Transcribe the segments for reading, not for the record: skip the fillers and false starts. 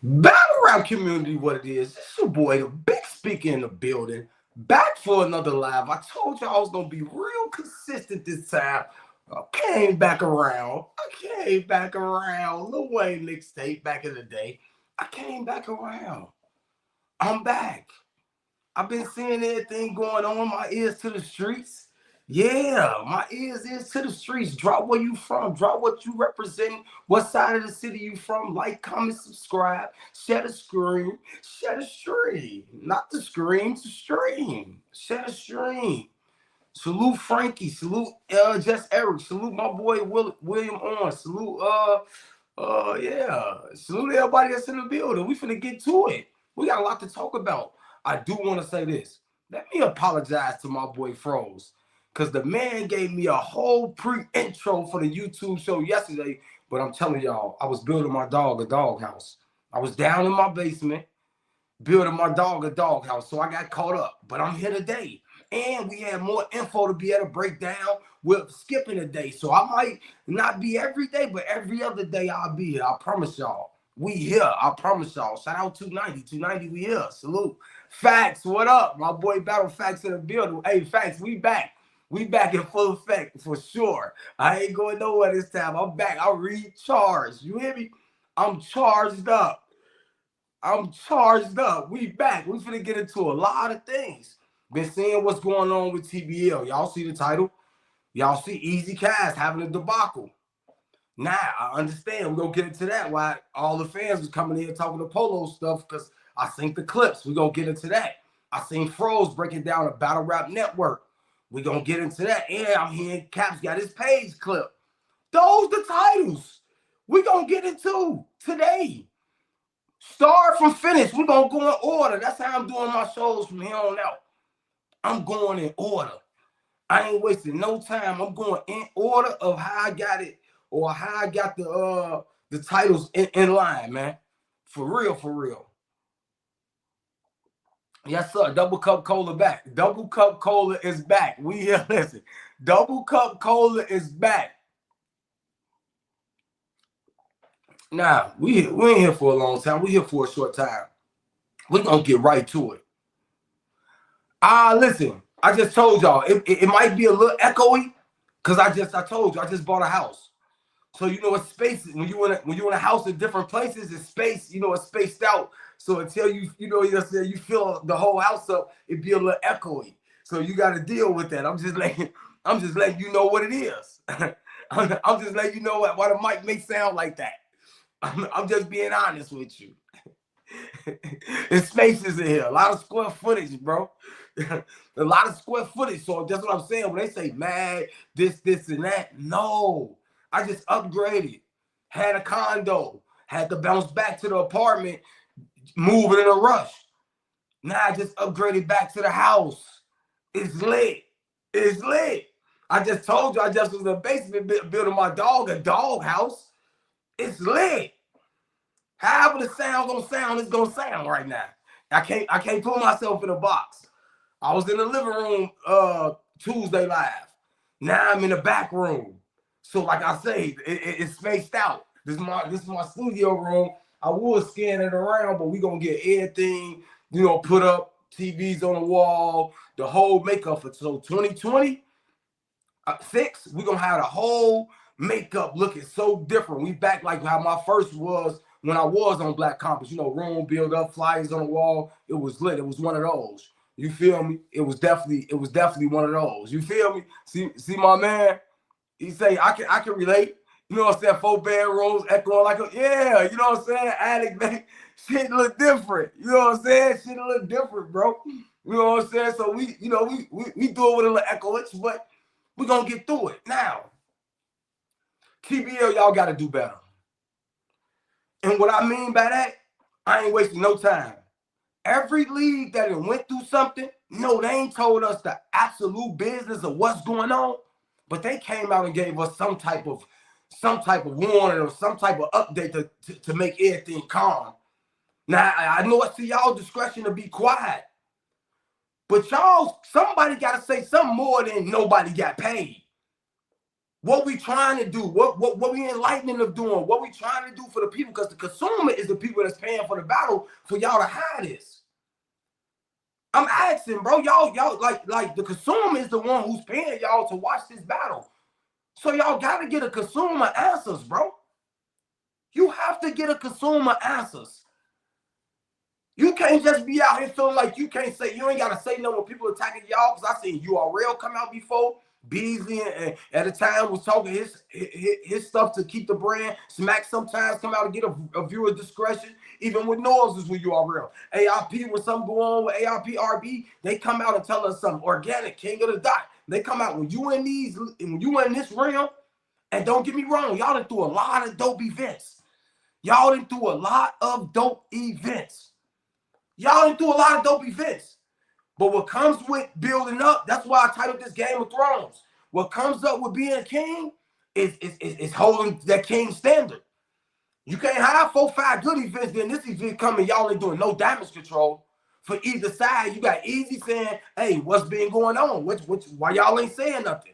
Battle rap community, what it is. It's your boy, the big speaker in the building. Back for another live. I told you I was gonna be real consistent this time. I came back around. I came back around. Lil Wayne mixtape back in the day. I came back around. I'm back. I've been seeing everything going on. My ears to the streets. Yeah, my ears is to the streets. Drop where you from. Drop what you represent. What side of the city you from. Like, comment, subscribe. Share the screen. Share the stream. Not the screen, the stream. Share the stream. Salute Frankie. Salute Just Eric. Salute my boy William On. Salute yeah. Salute everybody that's in the building. We finna get to it. We got a lot to talk about. I do want to say this. Let me apologize to my boy Froze. Cause the man gave me a whole pre-intro for the YouTube show yesterday. But I'm telling y'all, I was building my dog a doghouse. I was down in my basement building my dog a doghouse. So I got caught up. But I'm here today. And we have more info to be able to break down with skipping a day. So I might not be every day, but every other day I'll be here. I promise y'all. We here. I promise y'all. Shout out 290. 290, we here. Salute. Facts, what up? My boy Battle Facts in the building. Hey, Facts, we back. We back in full effect for sure. I ain't going nowhere this time. I'm back. I'm recharged. You hear me? I'm charged up. I'm charged up. We back. We finna get into a lot of things. Been seeing what's going on with TBL. Y'all see the title? Y'all see Eazy Cast having a debacle. Now, I understand. We're going to get into that. Why all the fans was coming in talking to Polo stuff because I seen the clips. We're going to get into that. I seen Froze breaking down a battle rap network. We're going to get into that. And I'm hearing Caps got his page clip. Those the titles we're going to get into today. Start from finish. We're going to go in order. That's how I'm doing my shows from here on out. I'm going in order. I ain't wasting no time. I'm going in order of how I got it or how I got the titles in line, man. For real, for real. Yes, sir. Double Cup Cola back. Double Cup Cola is back. We here, listen. Double Cup Cola is back. Now, we ain't here for a long time. We here for a short time. We're going to get right to it. Listen, I just told y'all, it might be a little echoey because I told you, I just bought a house. So you know it's space when you in a house in different places, it's space, it's spaced out. So until you fill the whole house up, it'd be a little echoey. So you got to deal with that. I'm just letting you know what it is. I'm just letting you know why the mic may sound like that. I'm just being honest with you. There's spaces in here, a lot of square footage, bro. A lot of square footage. So that's what I'm saying. When they say mad, this, and that, no. I just upgraded, had a condo, had to bounce back to the apartment, moving in a rush. Now I just upgraded back to the house. It's lit. It's lit. I just told you I just was in the basement building my dog a dog house. It's lit. However the sound gonna sound, it's gonna sound right now. I can't put myself in a box. I was in the living room Tuesday live. Now I'm in the back room. So like I say, it's spaced out. This is my studio room. I would scan it around, but we gonna get everything, put up, TVs on the wall, the whole makeup for 2026. We gonna have the whole makeup looking so different. We back like how my first was when I was on Black Compass. Room build up, flyers on the wall. It was lit. It was one of those. You feel me? It was definitely one of those. You feel me? See my man. He say, I can relate. You know what I'm saying? 4 bedrooms, echoing like yeah, you know what I'm saying? Attic, man. Shit look different. You know what I'm saying? Shit look different, bro. You know what I'm saying? So we do it with a little echoage, but we're gonna get through it. Now, TBL, y'all gotta do better. And what I mean by that, I ain't wasting no time. Every league that went through something, they ain't told us the absolute business of what's going on. But they came out and gave us some type of warning or some type of update to make everything calm. Now, I know it's to y'all discretion to be quiet. But somebody got to say something more than nobody got paid. what we trying to do, what we enlightening them doing, what we trying to do for the people, because the consumer is the people that's paying for the battle for y'all to hide this. I'm asking, bro, y'all like the consumer is the one who's paying y'all to watch this battle. So y'all gotta get a consumer answers, bro. You have to get a consumer answers. You can't just be out here feeling like you can't say, you ain't gotta say no when people attacking y'all, because I seen URL come out before. Beasley and at the time was talking his stuff to keep the brand. Smack sometimes come out to get a viewer discretion. Even with noises with URL. AIP, when something go on with AIP RB, they come out and tell us something. Organic, king of the dot. They come out when you in this realm, and don't get me wrong, y'all done through a lot of dope events. Y'all done through a lot of dope events. Y'all done through a lot of dope events. But what comes with building up, that's why I titled this Game of Thrones. What comes up with being a king is holding that king standard. You can't have 4-5 good events, then this event coming, y'all ain't doing no damage control for either side. You got Eazy saying, hey, what's been going on? Why y'all ain't saying nothing?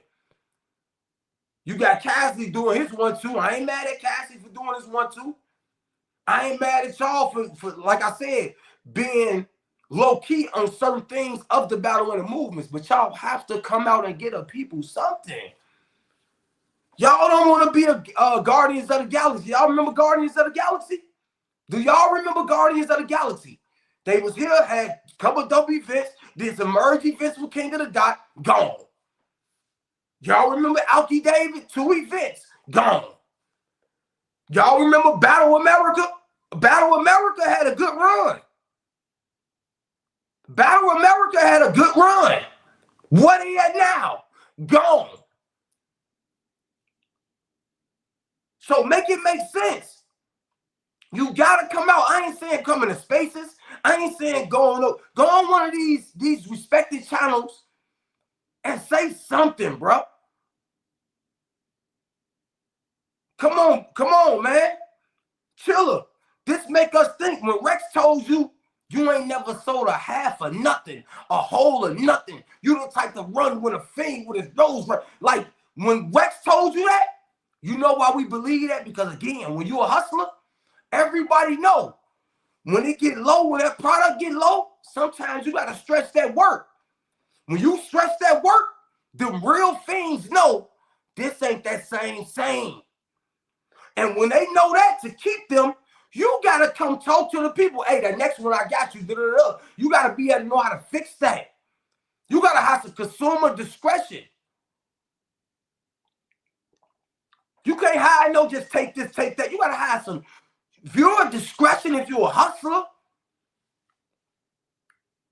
You got Cassidy doing his 1-2. I ain't mad at Cassidy for doing his 1-2. I ain't mad at y'all for, like I said, being low-key on certain things of the battle and the movements, but y'all have to come out and get a people something. Y'all don't want to be a Guardians of the Galaxy. Y'all remember Guardians of the Galaxy? Do y'all remember Guardians of the Galaxy? They was here, had a couple of dope events, did some merge events with King of the Dot, gone. Y'all remember Alki David? 2 events, gone. Y'all remember Battle America? Battle America had a good run. Battle America had a good run. What he at now? Gone. So make it make sense. You gotta come out. I ain't saying come into spaces. I ain't saying go on one of these respected channels and say something, bro. Come on, man. Chiller. This make us think. When Rex told you, you ain't never sold a half of nothing, a whole of nothing. You the type to run with a fiend with his nose. Like, when Rex told you that, you know why we believe that? Because, again, when you a hustler, everybody know. When it get low, when that product get low, sometimes you got to stretch that work. When you stretch that work, the real fiends know this ain't that same. And when they know that, to keep them, you got to come talk to the people. Hey, that next one I got you. You got to be able to know how to fix that. You got to have some consumer discretion. You can't hide no just take this, take that. You got to have some viewer discretion if you're a hustler.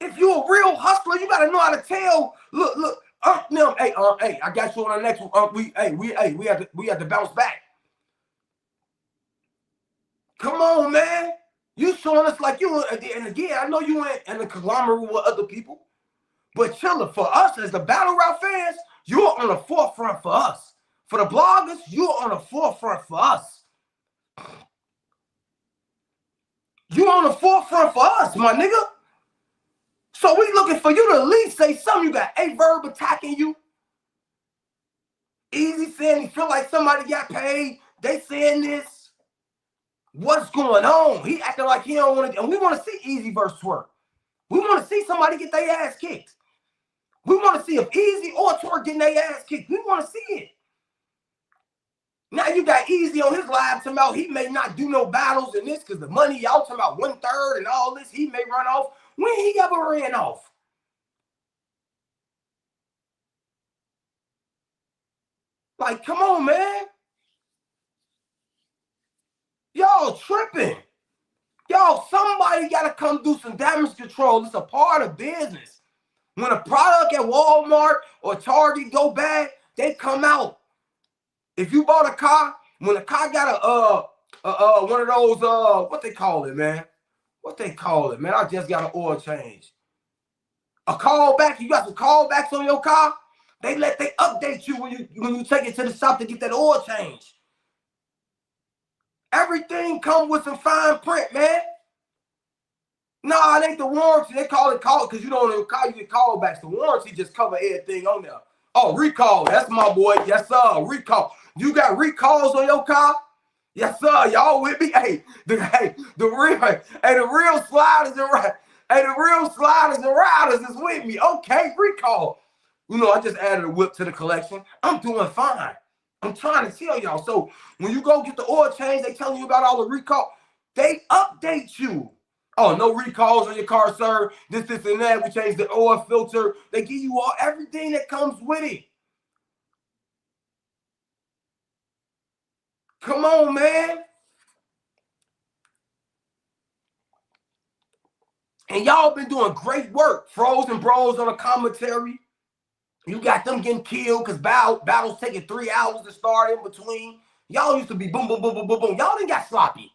If you're a real hustler, you got to know how to tell. Look, hey, I got you on the next one. We have to bounce back. Come on, man. You showing us like you, and again, I know you ain't in a conglomerate with other people, but chiller, for us as the battle rap fans, you're on the forefront for us. For the bloggers, you're on the forefront for us. You're on the forefront for us, my nigga. So we looking for you to at least say something. You got A-Verb attacking you. Eazy saying he feel like somebody got paid. They saying this. What's going on? He acting like he don't want to, and we want to see Eazy versus Twerk. We want to see somebody get their ass kicked. We want to see if Eazy or Twerk getting their ass kicked. We want to see it. Now you got Eazy on his live talking about he may not do no battles in this because the money y'all talking about 1/3 and all this, he may run off. When he ever ran off? Like, come on, man. Y'all tripping. Y'all, somebody got to come do some damage control. It's a part of business. When a product at Walmart or Target go bad, they come out. If you bought a car, when a car got a one of those what they call it, man? What they call it, man? I just got an oil change. A callback. You got some callbacks on your car. They update you when you take it to the shop to get that oil change. Everything comes with some fine print, man. No, it ain't the warranty. They call it because you don't know car, you get callbacks. The warranty just cover everything on there. Oh, recall. That's my boy. Yes, sir. Recall. You got recalls on your car? Yes, sir. Y'all with me? The real sliders and the real sliders and riders is with me. Okay, recall. You know, I just added a whip to the collection. I'm doing fine. I'm trying to tell y'all. So when you go get the oil change, they telling you about all the recall. They update you. Oh, no recalls on your car, sir. This, and that. We changed the oil filter. They give you everything that comes with it. Come on, man. And y'all been doing great work. Frozen Bros on the commentary. You got them getting killed because battles taking 3 hours to start in between. Y'all used to be boom, boom, boom, boom, boom, boom. Y'all done got sloppy.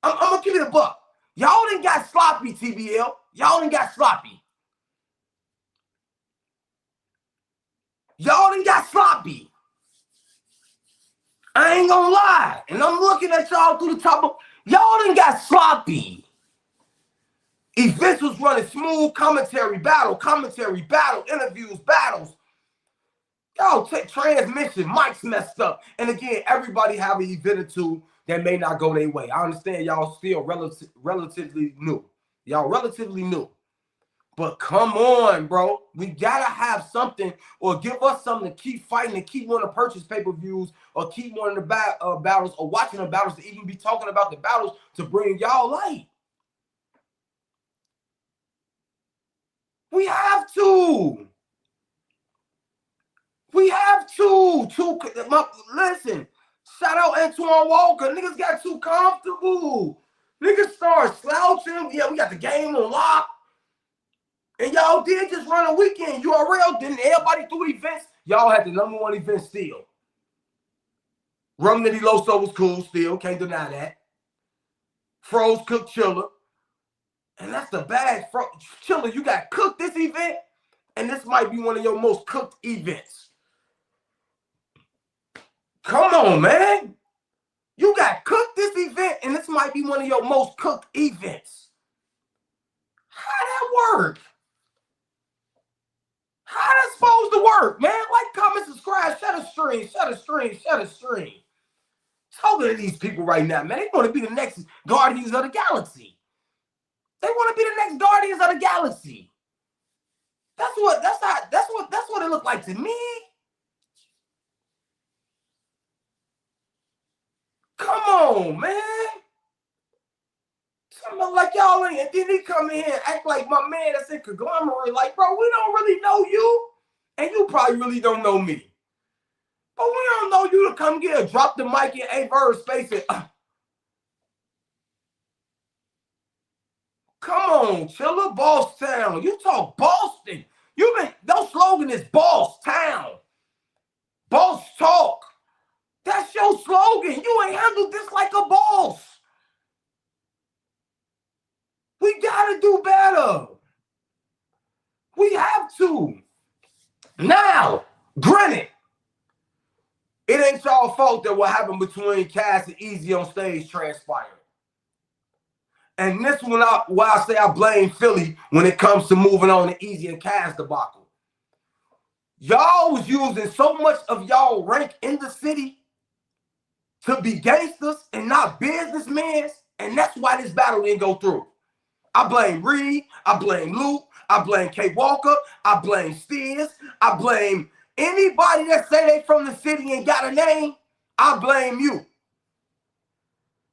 I'm going to give it a buck. Y'all done got sloppy, TBL. Y'all done got sloppy. Y'all done got sloppy. I ain't going to lie. And I'm looking at y'all through the top of... Y'all done got sloppy. Events was running smooth, commentary, battle, interviews, battles. Y'all take transmission, mics messed up. And again, everybody have an event or two that may not go their way. I understand y'all still relatively new. Y'all relatively new. But come on, bro. We got to have something or give us something to keep fighting and keep wanting to purchase pay-per-views or keep wanting to battles or watching the battles to even be talking about the battles to bring y'all light. We have to. We have to. Listen, shout out Antoine Walker. Niggas got too comfortable. Niggas start slouching. Yeah, we got the game on lock. And y'all did just run a weekend. URL, didn't everybody do events? Y'all had the #1 event still. Rum Nitty Loso was cool still. Can't deny that. Froze Cook Chiller. And that's the bag. Chiller, you got cooked this event. And this might be one of your most cooked events. Come on, man. You got cooked this event, and this might be one of your most cooked events. How that work? How that supposed to work, man? Like, comment, subscribe, share the stream. Talking to these people right now, man. They want to be the next Guardians of the Galaxy. They want to be the next Guardians of the Galaxy. That's what it looked like to me. Come on, man. Something like y'all ain't, and then he come in here and act like my man that's in conglomerate. Like, bro, we don't really know you, and you probably really don't know me. But we don't know you to come get drop the mic in A-Verse space and come on, Chiller, Boss Town. You talk Boston. Your slogan is Boss Town. Boss talk. That's your slogan. You ain't handled this like a boss. We gotta do better. We have to. Now, granted, it ain't y'all fault that what happened between Cass and Eazy on stage transpired. And this one, why I say I blame Philly when it comes to moving on to Eazy and Cass debacle. Y'all was using so much of y'all rank in the city to be gangsters and not businessmen, and that's why this battle didn't go through. I blame Reed, I blame Luke, I blame K. Walker, I blame Steers, I blame anybody that say they from the city and got a name, I blame you.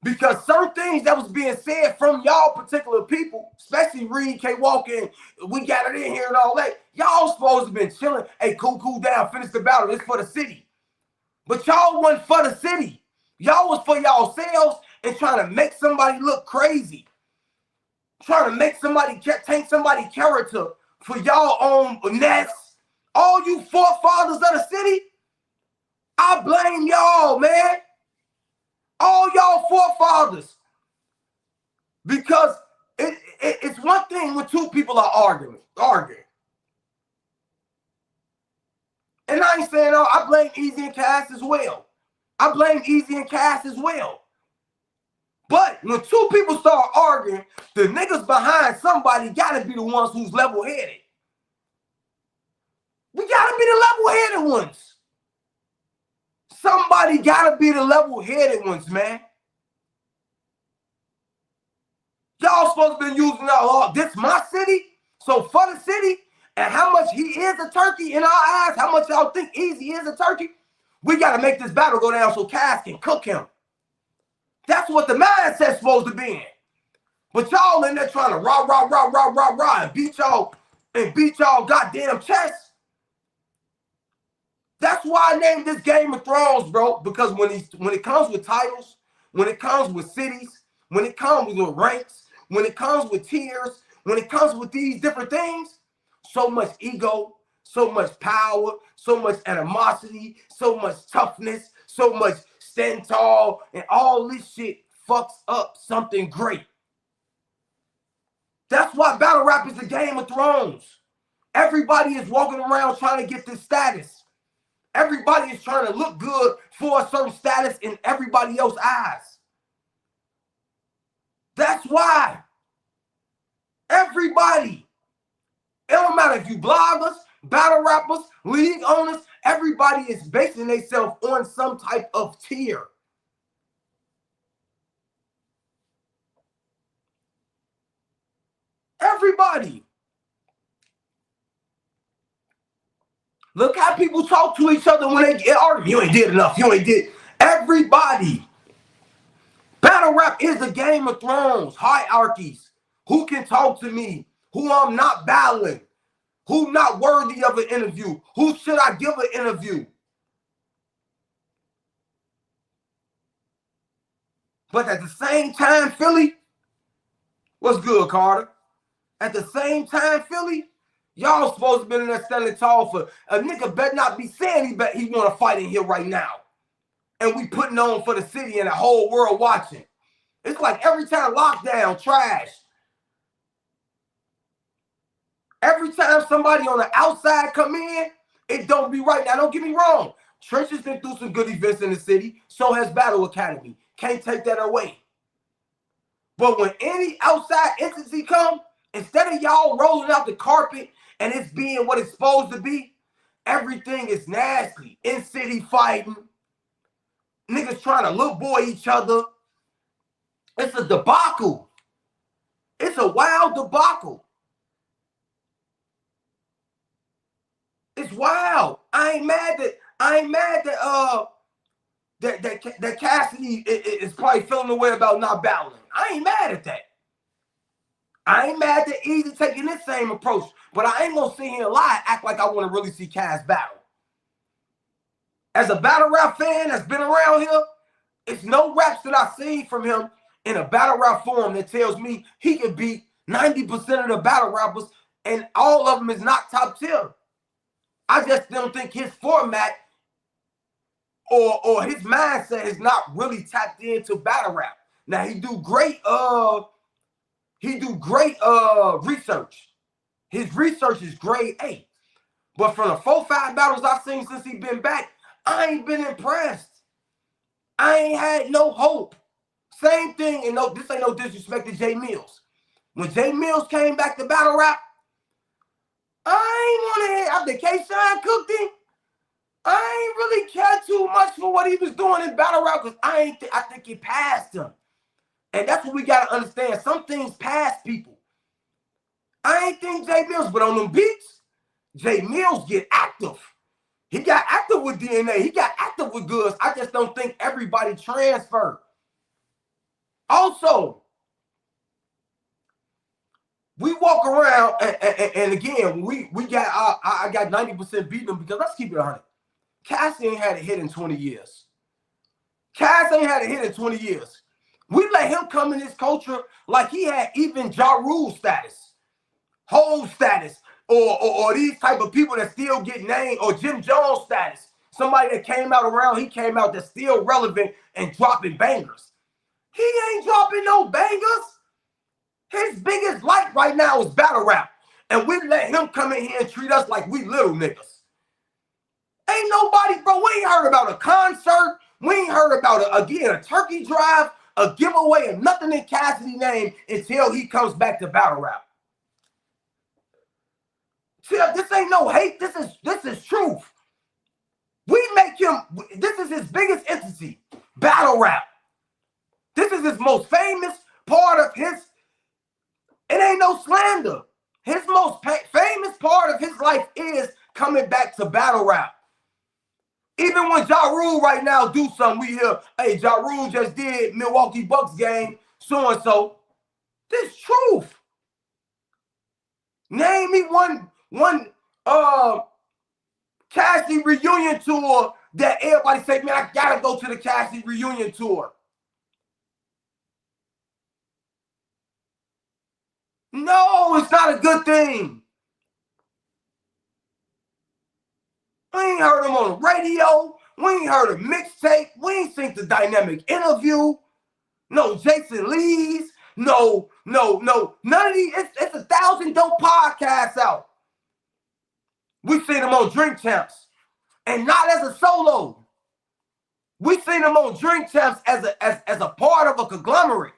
Because certain things that was being said from y'all particular people, especially Reed, K. Walker, and we got it in here and all that, y'all supposed to have been chilling. Hey, cool down, finish the battle. It's for the city. But y'all wasn't for the city. Y'all was for y'allselves and trying to make somebody look crazy. Trying to make somebody take somebody's character for y'all own nest. All you forefathers of the city, I blame y'all, man. All y'all forefathers. Because it's one thing when two people are arguing. And I ain't saying, oh, I blame Eazy and Cass as well. But when two people start arguing, the niggas behind somebody gotta be the ones who's level-headed. We gotta gotta be the level-headed ones. Somebody gotta be the level-headed ones, man. Y'all supposed to be using this my city, so for the city, and how much he is a turkey in our eyes, how much y'all think Eazy is a turkey, we gotta make this battle go down so Cass can cook him. That's what the mindset's supposed to be in. But y'all in there trying to rah, and beat y'all goddamn chest. That's why I named this Game of Thrones, bro. Because when it comes with titles, when it comes with cities, when it comes with ranks, when it comes with tiers, when it comes with these different things, so much ego, so much power, so much animosity, so much toughness, so much stand tall, and all this shit fucks up something great. That's why battle rap is the Game of Thrones. Everybody is walking around trying to get this status. Everybody is trying to look good for a certain status in everybody else's eyes. That's why. Everybody. It don't matter if you bloggers, battle rappers, league owners, everybody is basing themselves on some type of tier. Everybody. Look how people talk to each other when they get argued. You ain't did enough. You ain't did. Everybody. Battle rap is a Game of Thrones. Hierarchies. Who can talk to me? Who I'm not battling? Who not worthy of an interview? Who should I give an interview? But at the same time, Philly, what's good, Carter? At the same time, Philly, y'all supposed to be in there standing tall for a nigga better not be saying he want to fight in here right now. And we putting on for the city and the whole world watching. It's like every time lockdown, trash. Every time somebody on the outside come in, it don't be right. Now, don't get me wrong. Trenches been through some good events in the city. So has Battle Academy. Can't take that away. But when any outside entity come, instead of y'all rolling out the carpet and it's being what it's supposed to be, everything is nasty. In-city fighting. Niggas trying to look boy each other. It's a debacle. It's a wild debacle. It's wild. I ain't mad that Cassidy is probably feeling the way about not battling. I ain't mad at that. I ain't mad that Eazy taking this same approach, but I ain't gonna sit here and lie, act like I want to really see Cass battle. As a battle rap fan that's been around here, it's no raps that I've seen from him in a battle rap form that tells me he can beat 90% of the battle rappers, and all of them is not top tier. I just don't think his format or his mindset is not really tapped into battle rap. Now he do great research. His research is grade A. But from the 4-5 battles I've seen since he been back, I ain't been impressed. I ain't had no hope. Same thing, and this ain't no disrespect to Jay Mills. When Jay Mills came back to battle rap, I ain't want to hear after K-Shine cooked him. I ain't really care too much for what he was doing in battle rap because I think he passed him. And that's what we got to understand. Some things pass people. I ain't think Jay Mills, but on them beats, Jay Mills get active. He got active with DNA. He got active with goods. I just don't think everybody transferred. Also, we walk around, and again, I got 90% beating him because let's keep it 100. Cass ain't had a hit in 20 years. Cass ain't had a hit in 20 years. We let him come in this culture like he had even Ja Rule status, Hov status, or these type of people that still get named, or Jim Jones status. Somebody that came out around, he came out that's still relevant and dropping bangers. He ain't dropping no bangers. His biggest light right now is battle rap. And we let him come in here and treat us like we little niggas. Ain't nobody, bro, we ain't heard about a concert. We ain't heard about, a turkey drive, a giveaway, or nothing in Cassidy's name until he comes back to battle rap. See, this ain't no hate. This is truth. We make him, this is his biggest entity, battle rap. This is his most famous part of his, it ain't no slander. His most famous part of his life is coming back to battle rap. Even when Ja Rule right now do something, we hear, hey, Ja Rule just did Milwaukee Bucks game, so-and-so. This truth. Name me one Cassidy reunion tour that everybody say, man, I gotta go to the Cassidy reunion tour. No, it's not a good thing. We ain't heard him on the radio. We ain't heard a mixtape. We ain't seen the dynamic interview. No Jason Lee's. No. None of these. It's 1,000 dope podcasts out. We seen him on Drink Champs. And not as a solo. We seen him on Drink Champs as a part of a conglomerate.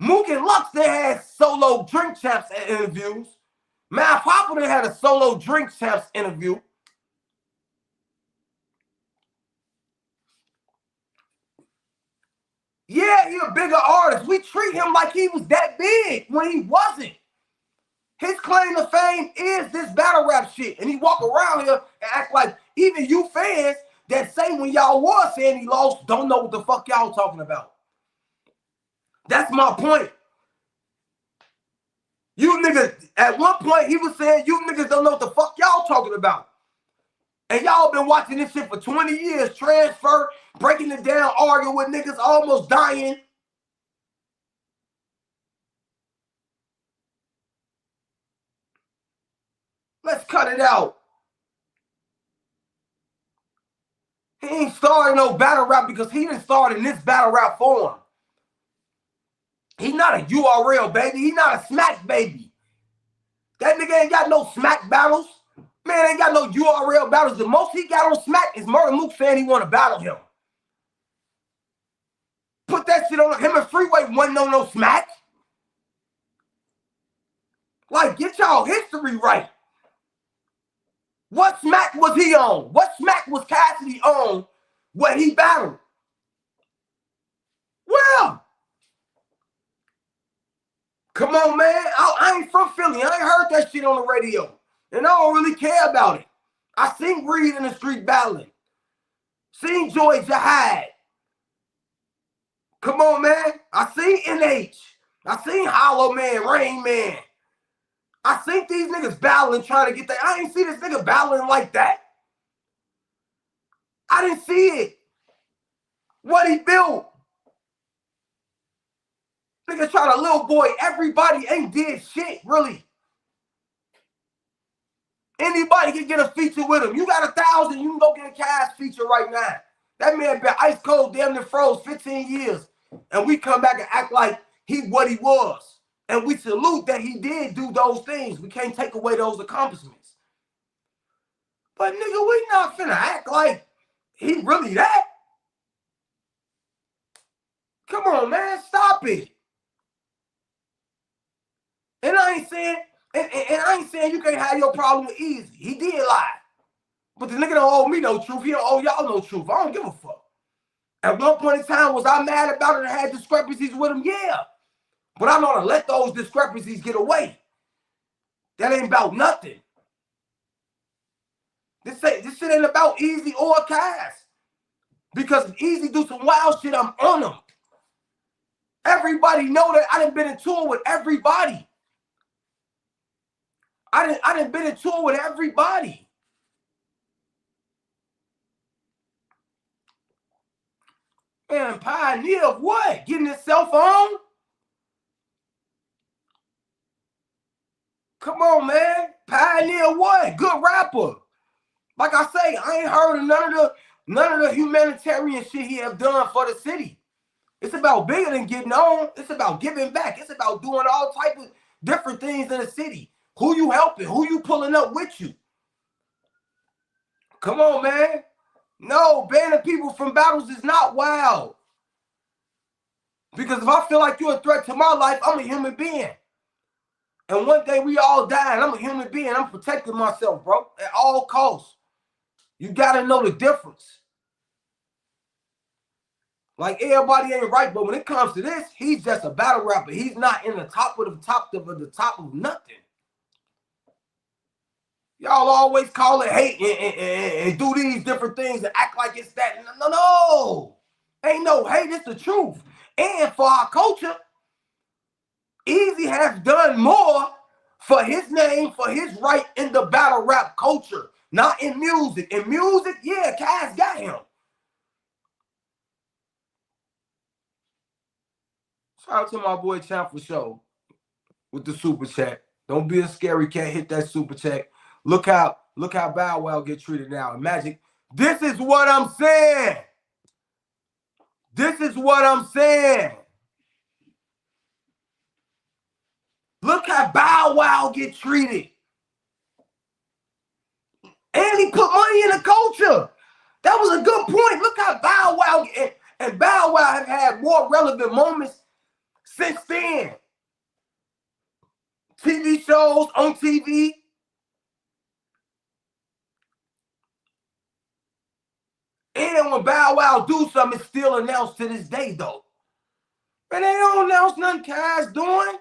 Mook and Lux, they had solo Drink Champs interviews. Matt Popper, they had a solo Drink Champs interview. Yeah, he a bigger artist. We treat him like he was that big when he wasn't. His claim to fame is this battle rap shit. And he walk around here and act like even you fans that say when y'all was saying he lost don't know what the fuck y'all talking about. That's my point. You niggas, at one point he was saying you niggas don't know what the fuck y'all talking about. And y'all been watching this shit for 20 years, transfer, breaking it down, arguing with niggas, almost dying. Let's cut it out. He ain't starting no battle rap because he didn't start in this battle rap form. He not a URL baby. He not a smack baby. That nigga ain't got no smack battles. Man ain't got no URL battles. The most he got on smack is Murder Luke saying he want to battle him. Put that shit on him and Freeway wasn't no smack. Like, get y'all history right. What smack was he on? What smack was Cassidy on when he battled? Well, come on, man. I ain't from Philly. I ain't heard that shit on the radio. And I don't really care about it. I seen Reed in the street battling. Seen Joy Jihad. Come on, man. I seen NH. I seen Hollow Man, Rain Man. I seen these niggas battling, trying to get that. I ain't see this nigga battling like that. I didn't see it. What he built. Nigga try to little boy everybody, ain't did shit, really. Anybody can get a feature with him. You got 1,000, you can go get a cash feature right now. That man been ice cold, damn near froze 15 years. And we come back and act like he what he was. And we salute that he did do those things. We can't take away those accomplishments. But nigga, we not finna act like he really that. Come on, man, stop it. And I ain't saying, and I ain't saying you can't have your problem with Eazy. He did lie. But the nigga don't owe me no truth. He don't owe y'all no truth. I don't give a fuck. At one point in time, was I mad about it and had discrepancies with him? Yeah. But I'm gonna let those discrepancies get away. That ain't about nothing. This shit ain't about Eazy or Cass. Because if Eazy do some wild shit, I'm on him. Everybody know that I done been in tour with everybody. I done been in tour with everybody. Man, pioneer of what? Getting his cell phone? Come on, man. Pioneer what? Good rapper. Like I say, I ain't heard of none of the humanitarian shit he have done for the city. It's about bigger than getting on. It's about giving back. It's about doing all type of different things in the city. Who you helping? Who you pulling up with you? Come on, man. No, banning people from battles is not wild. Because if I feel like you're a threat to my life, I'm a human being. And one day we all die, and I'm a human being. I'm protecting myself, bro, at all costs. You gotta know the difference. Like, everybody ain't right, but when it comes to this, he's just a battle rapper. He's not in the top of the top of nothing. Y'all always call it hate and do these different things and act like it's that. No. Ain't no hate, it's the truth. And for our culture, Eazy has done more for his name, for his right in the battle rap culture, not in music. In music, yeah, Cass got him. Shout out to my boy Champ for Show with the super chat. Don't be a scary cat. Hit that super chat. Look how Bow Wow get treated now. And Magic, this is what I'm saying. This is what I'm saying. Look how Bow Wow get treated. And he put money in the culture. That was a good point. Look how Bow Wow and Bow Wow have had more relevant moments since then. TV shows on TV. And when Bow Wow do something, it's still announced to this day, though. And they don't announce nothing Cass doing.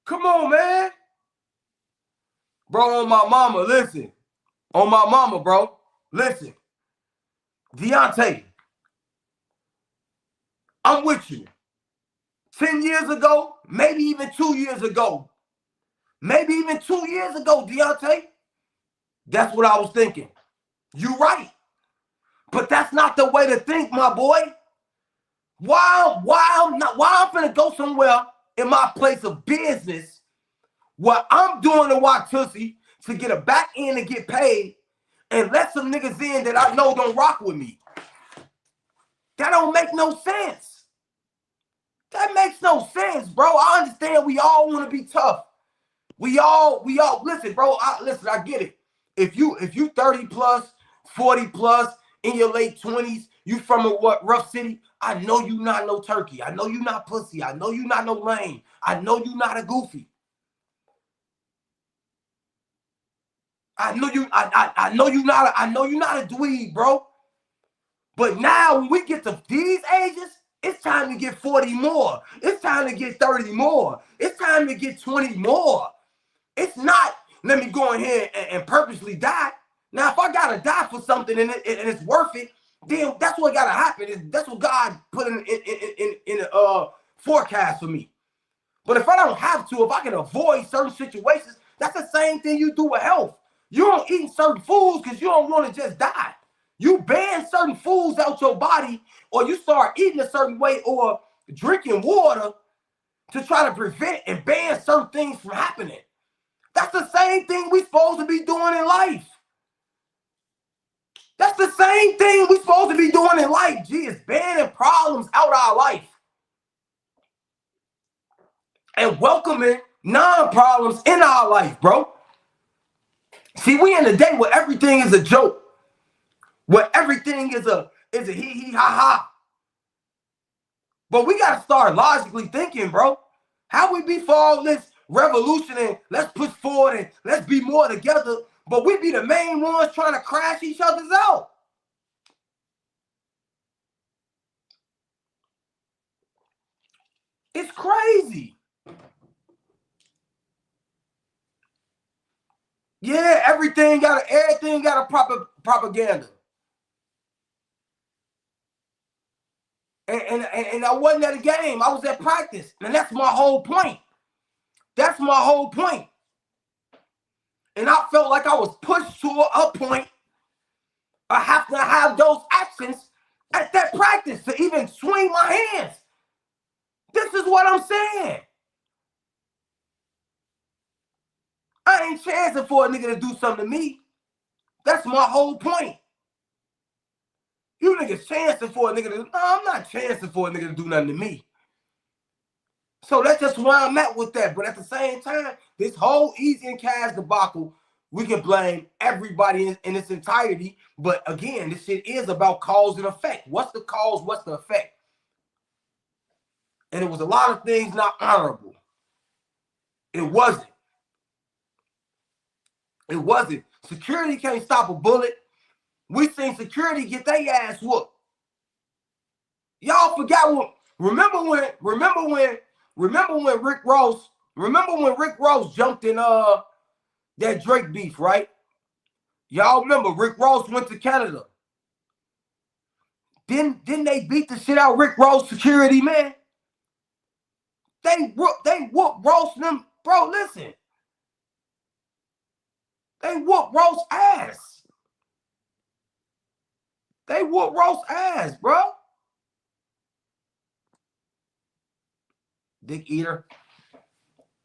Come on, man. Bro, on my mama, listen. On my mama, bro. Listen. Deontay, I'm with you. 10 years ago, maybe even 2 years ago. Maybe even 2 years ago, Deontay. That's what I was thinking. You right. But that's not the way to think, my boy. Why I'm finna go somewhere in my place of business where I'm doing the Watusi to get a back end and get paid and let some niggas in that I know don't rock with me. That don't make no sense. That makes no sense, bro. I understand we all want to be tough. We all listen, bro. I get it. If you 30 plus, 40 plus, in your late 20s, you from a rough city, I know you not no turkey. I know you not pussy. I know you not no lame. I know you not a goofy. I know you not a dweeb, bro. But now when we get to these ages, it's time to get 40 more. It's time to get 30 more. It's time to get 20 more. It's not, let me go in here and purposely die. Now, if I gotta die for something and it's worth it, then that's what gotta happen. That's what God put in a forecast for me. But if I don't have to, if I can avoid certain situations, that's the same thing you do with health. You don't eat certain foods because you don't want to just die. You ban certain foods out your body, or you start eating a certain way or drinking water to try to prevent and ban certain things from happening. That's the same thing we supposed to be doing in life. That's the same thing we supposed to be doing in life. G, is banning problems out of our life and welcoming non-problems in our life, bro. See, we in a day where everything is a joke, where everything is a hee ha ha. But we gotta start logically thinking, bro. How we be for all this revolution and let's push forward and let's be more together, but we be the main ones trying to crash each other's out. It's crazy. Yeah, everything got a proper propaganda. And I wasn't at a game. I was at practice. And that's my whole point. That's my whole point. And I felt like I was pushed to a point. I have to have those actions at that practice to even swing my hands. This is what I'm saying. I ain't chancing for a nigga to do something to me. That's my whole point. You niggas chancing for a nigga to do, no, I'm not chancing for a nigga to do nothing to me. So that's just where I'm at with that. But at the same time, this whole Eazy and Cass debacle, we can blame everybody in its entirety. But again, this shit is about cause and effect. What's the cause? What's the effect? And it was a lot of things not honorable. It wasn't. It wasn't. Security can't stop a bullet. We seen security get their ass whooped. Y'all forgot what? Remember when Rick Ross? Remember when Rick Ross jumped in that Drake beef, right? Y'all remember Rick Ross went to Canada. Didn't they beat the shit out of Rick Ross security, man? They whooped Ross them, bro. Listen, they whooped Ross ass. They whooped Ross ass, bro. Dick eater.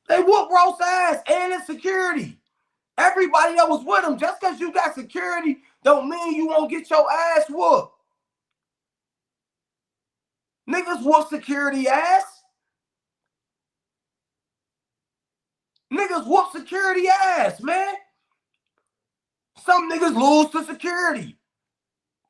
They whooped Ross ass and his security. Everybody that was with him, just because you got security, don't mean you won't get your ass whooped. Niggas whoop security ass. Niggas whoop security ass, man. Some niggas lose to security.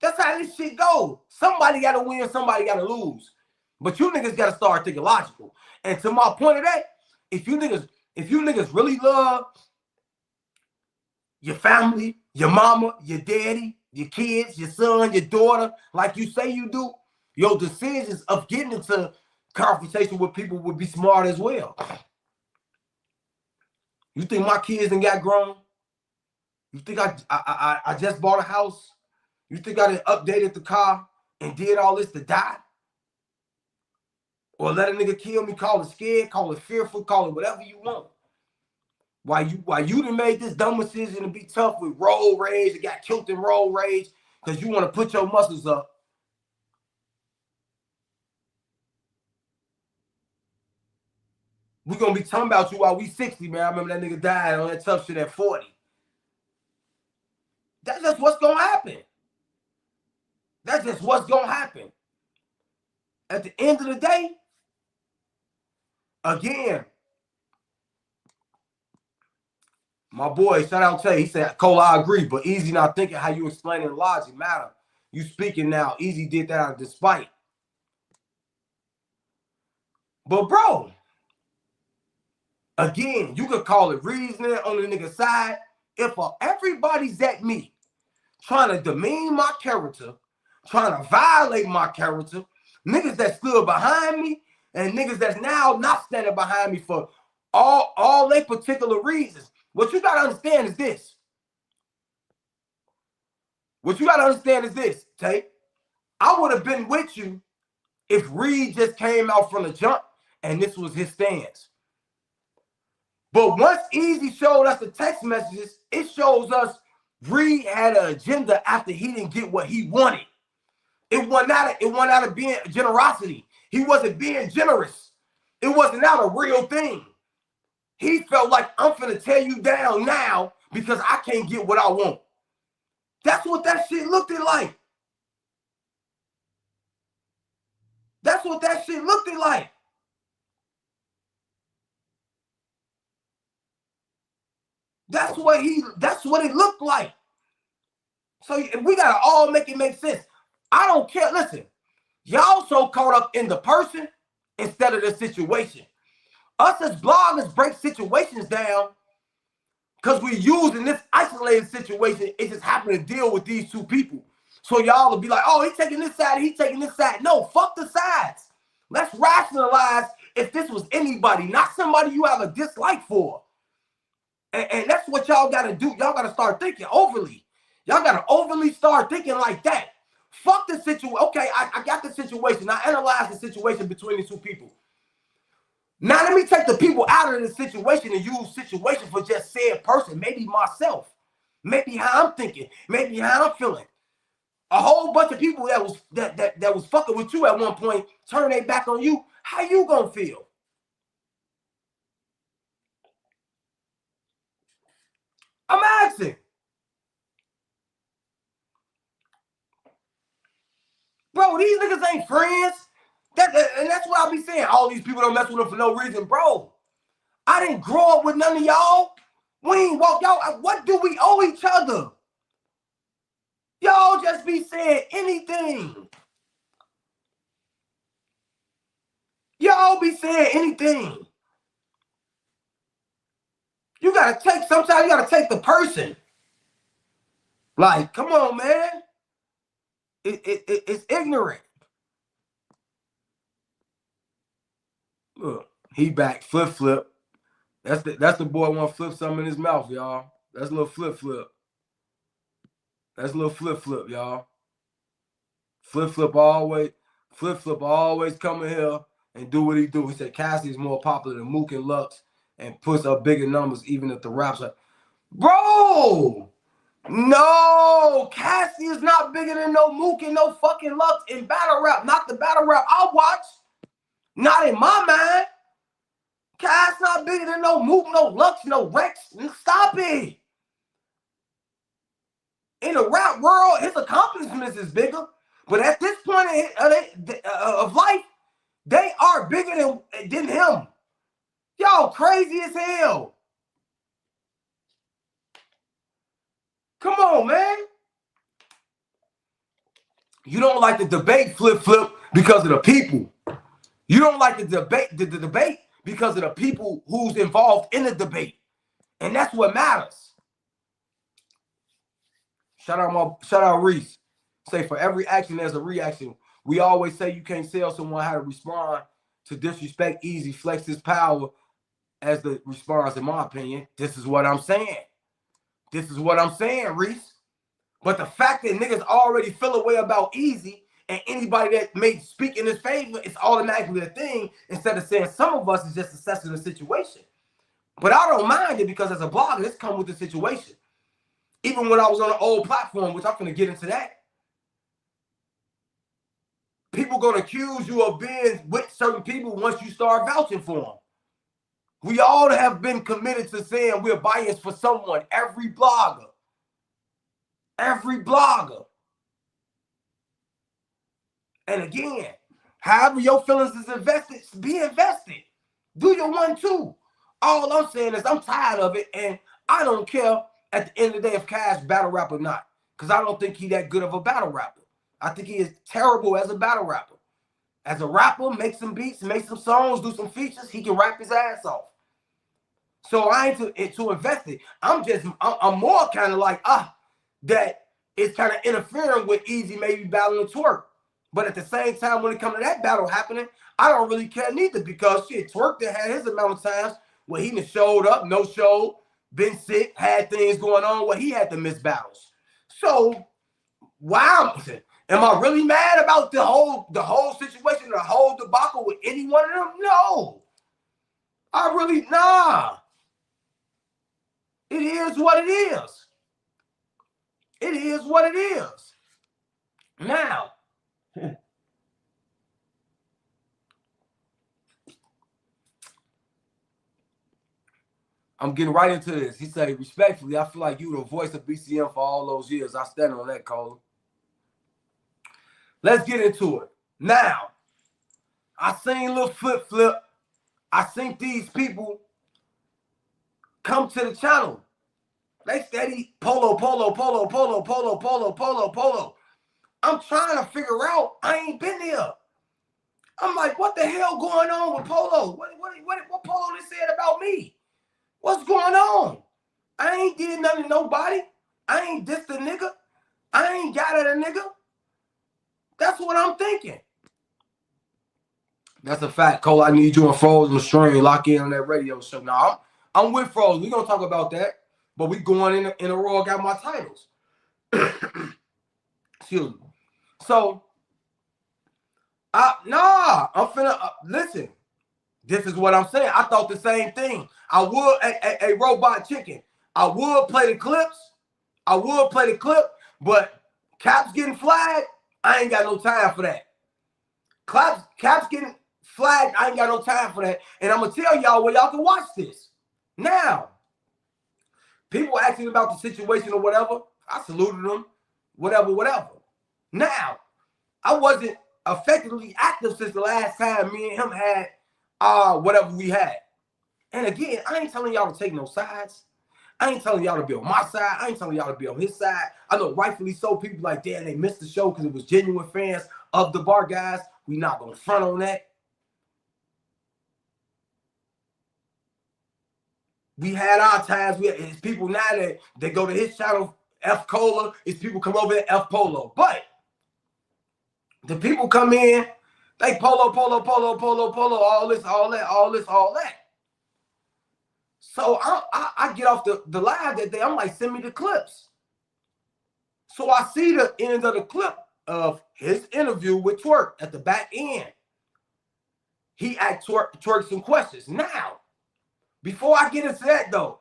That's how this shit go. Somebody gotta win, somebody gotta lose. But you niggas gotta start thinking logical. And to my point of that, if you niggas really love your family, your mama, your daddy, your kids, your son, your daughter, like you say you do, your decisions of getting into conversation with people would be smart as well. You think my kids done got grown? You think I just bought a house? You think I done updated the car and did all this to die? Or let a nigga kill me, call it scared, call it fearful, call it whatever you want. Why you done made this dumb decision to be tough with road rage and got killed in road rage because you want to put your muscles up. We gonna be talking about you while we 60, man. I remember that nigga died on that tough shit at 40. That's just what's gonna happen. That's just what's gonna happen. At the end of the day, again, my boy, shout out Tay, he said, Cole, I agree, but Eazy not thinking how you explaining logic matter. You speaking now. Eazy did that out despite. But bro, again, you could call it reasoning on the nigga side. If everybody's at me trying to demean my character, trying to violate my character, niggas that stood behind me and niggas that's now not standing behind me for all their particular reasons. What you gotta understand is this. What you gotta understand is this, Tay. I would have been with you if Reed just came out from the jump and this was his stance. But once Eazy showed us the text messages, it shows us Reed had an agenda after he didn't get what he wanted. It went out of being generosity. He wasn't being generous. It wasn't out a real thing. He felt like, I'm finna tear you down now because I can't get what I want. That's what that shit looked like. That's what that shit looked like. That's what it looked like. So we gotta all make it make sense. I don't care. Listen, y'all so caught up in the person instead of the situation. Us as bloggers break situations down because we're using this isolated situation. It just happened to deal with these two people. So y'all will be like, oh, he's taking this side, he's taking this side. No, fuck the sides. Let's rationalize if this was anybody, not somebody you have a dislike for. And that's what y'all got to do. Y'all got to start thinking overly. Y'all got to overly start thinking like that. Fuck the situation. Okay, I got the situation. I analyzed the situation between the two people. Now let me take the people out of the situation and use situation for just said person. Maybe myself. Maybe how I'm thinking. Maybe how I'm feeling. A whole bunch of people that was fucking with you at one point turn their back on you. How you gonna feel? I'm asking. Bro, these niggas ain't friends. And that's what I be saying. All these people don't mess with them for no reason. Bro, I didn't grow up with none of y'all. We ain't walk y'all. What do we owe each other? Y'all just be saying anything. Y'all be saying anything. sometimes you gotta take the person. Like, come on, man. It's ignorant. Look, he back, flip. That's the boy want to flip something in his mouth, y'all. That's a little flip. That's a little flip, y'all. Flip always come in here and do what he do. He said Cassie is more popular than Mook and Lux and puts up bigger numbers even if the raps are. Bro! No! Cassie is not bigger than no Mook and no fucking Lux in battle rap. Not the battle rap I watch. Not in my mind. Cass not bigger than no Mook, no Lux, no Rex. Stop it. In the rap world, his accomplishments is bigger. But at this point of life, they are bigger than him. Y'all crazy as hell. Come on, man. You don't like the debate flip because of the people. You don't like the debate because of the people who's involved in the debate. And that's what matters. Shout out Reese. Say for every action there's a reaction. We always say you can't tell someone how to respond to disrespect. Eazy flex his power as the response, in my opinion. This is what I'm saying. Reese. But the fact that niggas already feel a way about Eazy and anybody that may speak in his favor, it's automatically a thing instead of saying some of us is just assessing the situation. But I don't mind it because as a blogger, this comes with the situation. Even when I was on an old platform, which I'm going to get into that, people going to accuse you of being with certain people once you start vouching for them. We all have been committed to saying we're biased for someone. Every blogger. And again, however your feelings is invested, be invested. Do your one too. All I'm saying is I'm tired of it, and I don't care at the end of the day if Cash battle rap or not, because I don't think he that good of a battle rapper. I think he is terrible as a battle rapper. As a rapper, make some beats, make some songs, do some features, he can rap his ass off. So I ain't to invest it. I'm more kind of like, that it's kind of interfering with Eazy maybe battling Twerk. But at the same time, when it comes to that battle happening, I don't really care neither because shit, Twerk that had his amount of times where he showed up, no show, been sick, had things going on where he had to miss battles. So, wow, am I really mad about the whole situation, the whole debacle with any one of them? No. Nah. It is what it is. It is what it is. Now, I'm getting right into this. He said, respectfully, I feel like you were the voice of BCM for all those years. I stand on that, Cole. Let's get into it. Now, I seen little flip. I seen these people come to the channel. They steady Polo. I'm trying to figure out. I ain't been there. I'm like, what the hell going on with Polo? What Polo they said about me? What's going on? I ain't did nothing to nobody. I ain't dissed a nigga. I ain't got at a nigga. That's what I'm thinking. That's a fact, Cole. I need you on Froze and Strain. Lock in on that radio show. Now, I'm with Froze. We're going to talk about that. But we going in a row. I got my titles. Excuse me. So, I'm finna, listen. This is what I'm saying. I thought the same thing. I would, a robot chicken. I would play the clips. But Caps getting flagged, I ain't got no time for that. Caps getting flagged, I ain't got no time for that. And I'm going to tell y'all where y'all can watch this. Now, people asking about the situation or whatever, I saluted them, whatever. Now, I wasn't effectively active since the last time me and him had whatever we had. And again, I ain't telling y'all to take no sides. I ain't telling y'all to be on my side. I ain't telling y'all to be on his side. I know rightfully so people like, damn, they missed the show because it was genuine fans of the bar guys. We not going to front on that. We had our times. It's people now that they go to his channel, F Cola. It's people come over to F Polo. But the people come in, they Polo, Polo, Polo, Polo, Polo, all this, all that, all this, all that. So I get off the live that day. I'm like, send me the clips. So I see the end of the clip of his interview with Twerk at the back end. He asked Twerk some questions. Now, before I get into that though,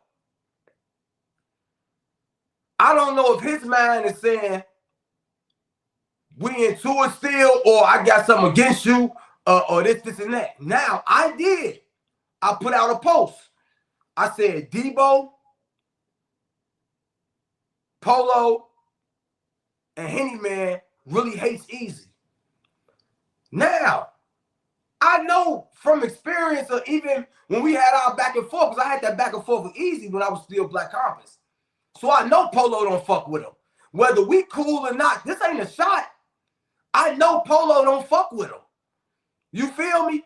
I don't know if his mind is saying we into it still, or I got something against you, or this, and that. Now, I did. I put out a post. I said, Debo, Polo, and Henny Man really hates Eazy. Now, I know from experience, or even when we had our back and forth, because I had that back and forth with Eazy when I was still Black Compass. So I know Polo don't fuck with him. Whether we cool or not, this ain't a shot. I know Polo don't fuck with him. You feel me?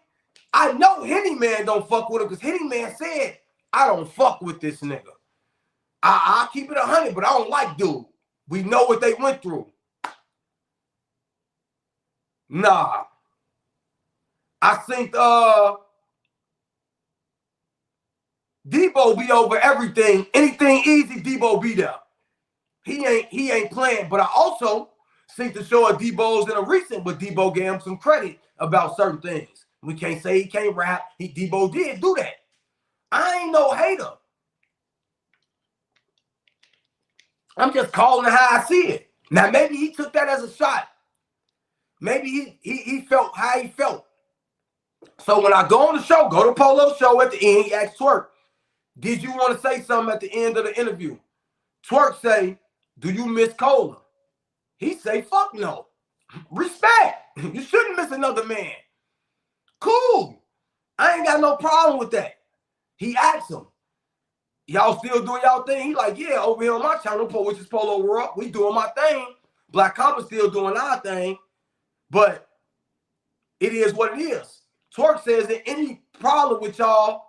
I know Henny Man don't fuck with him because Henny Man said, I don't fuck with this nigga. I'll keep it 100, but I don't like dude. We know what they went through. Nah. I think Debo be over everything. Anything Eazy, Debo be there. He ain't playing. But I also think the show of Debo's in a recent, but Debo gave him some credit about certain things. We can't say he can't rap. Debo did do that. I ain't no hater. I'm just calling it how I see it. Now, maybe he took that as a shot. Maybe he felt how he felt. So when I go on the show, go to Polo show at the end, he asked Twerk, did you want to say something at the end of the interview? Twerk say, do you miss Cola? He say, fuck no. Respect. You shouldn't miss another man. Cool. I ain't got no problem with that. He asked him, y'all still doing y'all thing? He like, yeah, over here on my channel, which is Polo World, we doing my thing. Black Compass still doing our thing. But it is what it is. Twerk says that any problem with y'all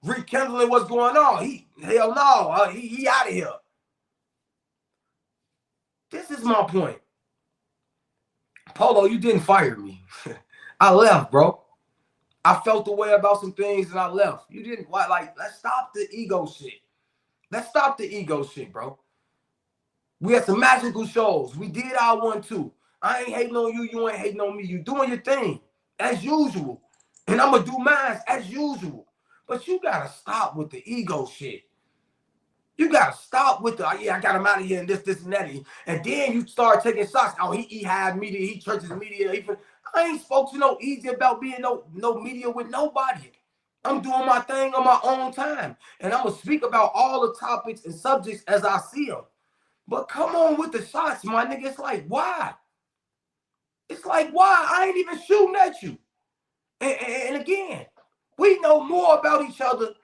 rekindling what's going on, hell no, he out of here. This is my point. Polo, you didn't fire me. I left, bro. I felt the way about some things and I left. You didn't, like, let's stop the ego shit. Let's stop the ego shit, bro. We had some magical shows. We did our one too. I ain't hating on you. You ain't hating on me. You doing your thing as usual. And I'm going to do mine as usual. But you got to stop with the ego shit. You got to stop with the, yeah, I got him out of here and this, and that. And then you start taking shots. Oh, he had media. He churches media. I ain't spoke to no Eazy about being no media with nobody. I'm doing my thing on my own time. And I'm going to speak about all the topics and subjects as I see them. But come on with the shots, my nigga. It's like, why? It's like, why? I ain't even shooting at you. And again, we know more about each other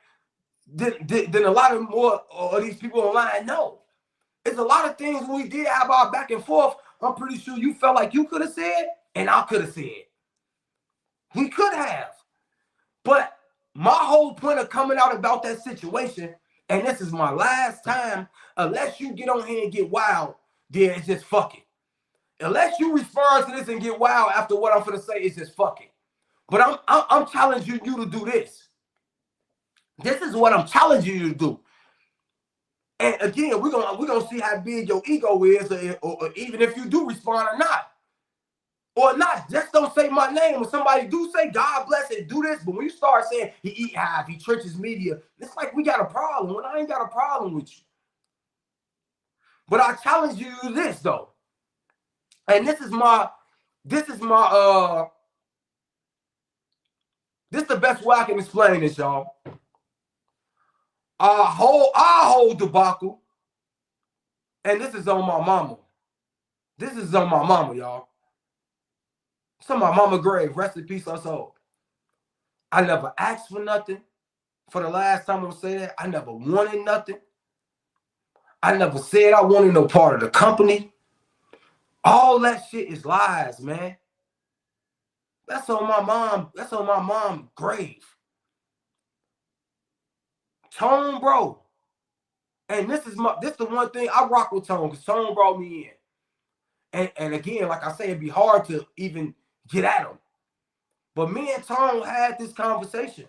than a lot of more of these people online know. It's a lot of things we did have our back and forth. I'm pretty sure you felt like you could have said, and I could have said. We could have. But my whole point of coming out about that situation, and this is my last time, unless you get on here and get wild, then it's just fuck it. Unless you respond to this and get wild after what I'm gonna say, it's just fuck it. But I'm challenging you to do this. This is what I'm challenging you to do. And again, we're gonna see how big your ego is, or even if you do respond or not. Or not, just don't say my name. When somebody do say God bless and do this, but when you start saying he eat half, he churches media, it's like we got a problem. When I ain't got a problem with you. But I challenge you to this though. And this is the best way I can explain this, y'all. Our whole debacle, and this is on my mama. This is on my mama, y'all. It's on my mama grave. Rest in peace, her soul. I never asked for nothing. For the last time I'm gonna say that, I never wanted nothing. I never said I wanted no part of the company. All that shit is lies, man. That's on my mom. That's on my mom's grave. Tone, bro. And this is the one thing I rock with Tone, because Tone brought me in. And again, like I say, it'd be hard to even get at him. But me and Tone had this conversation.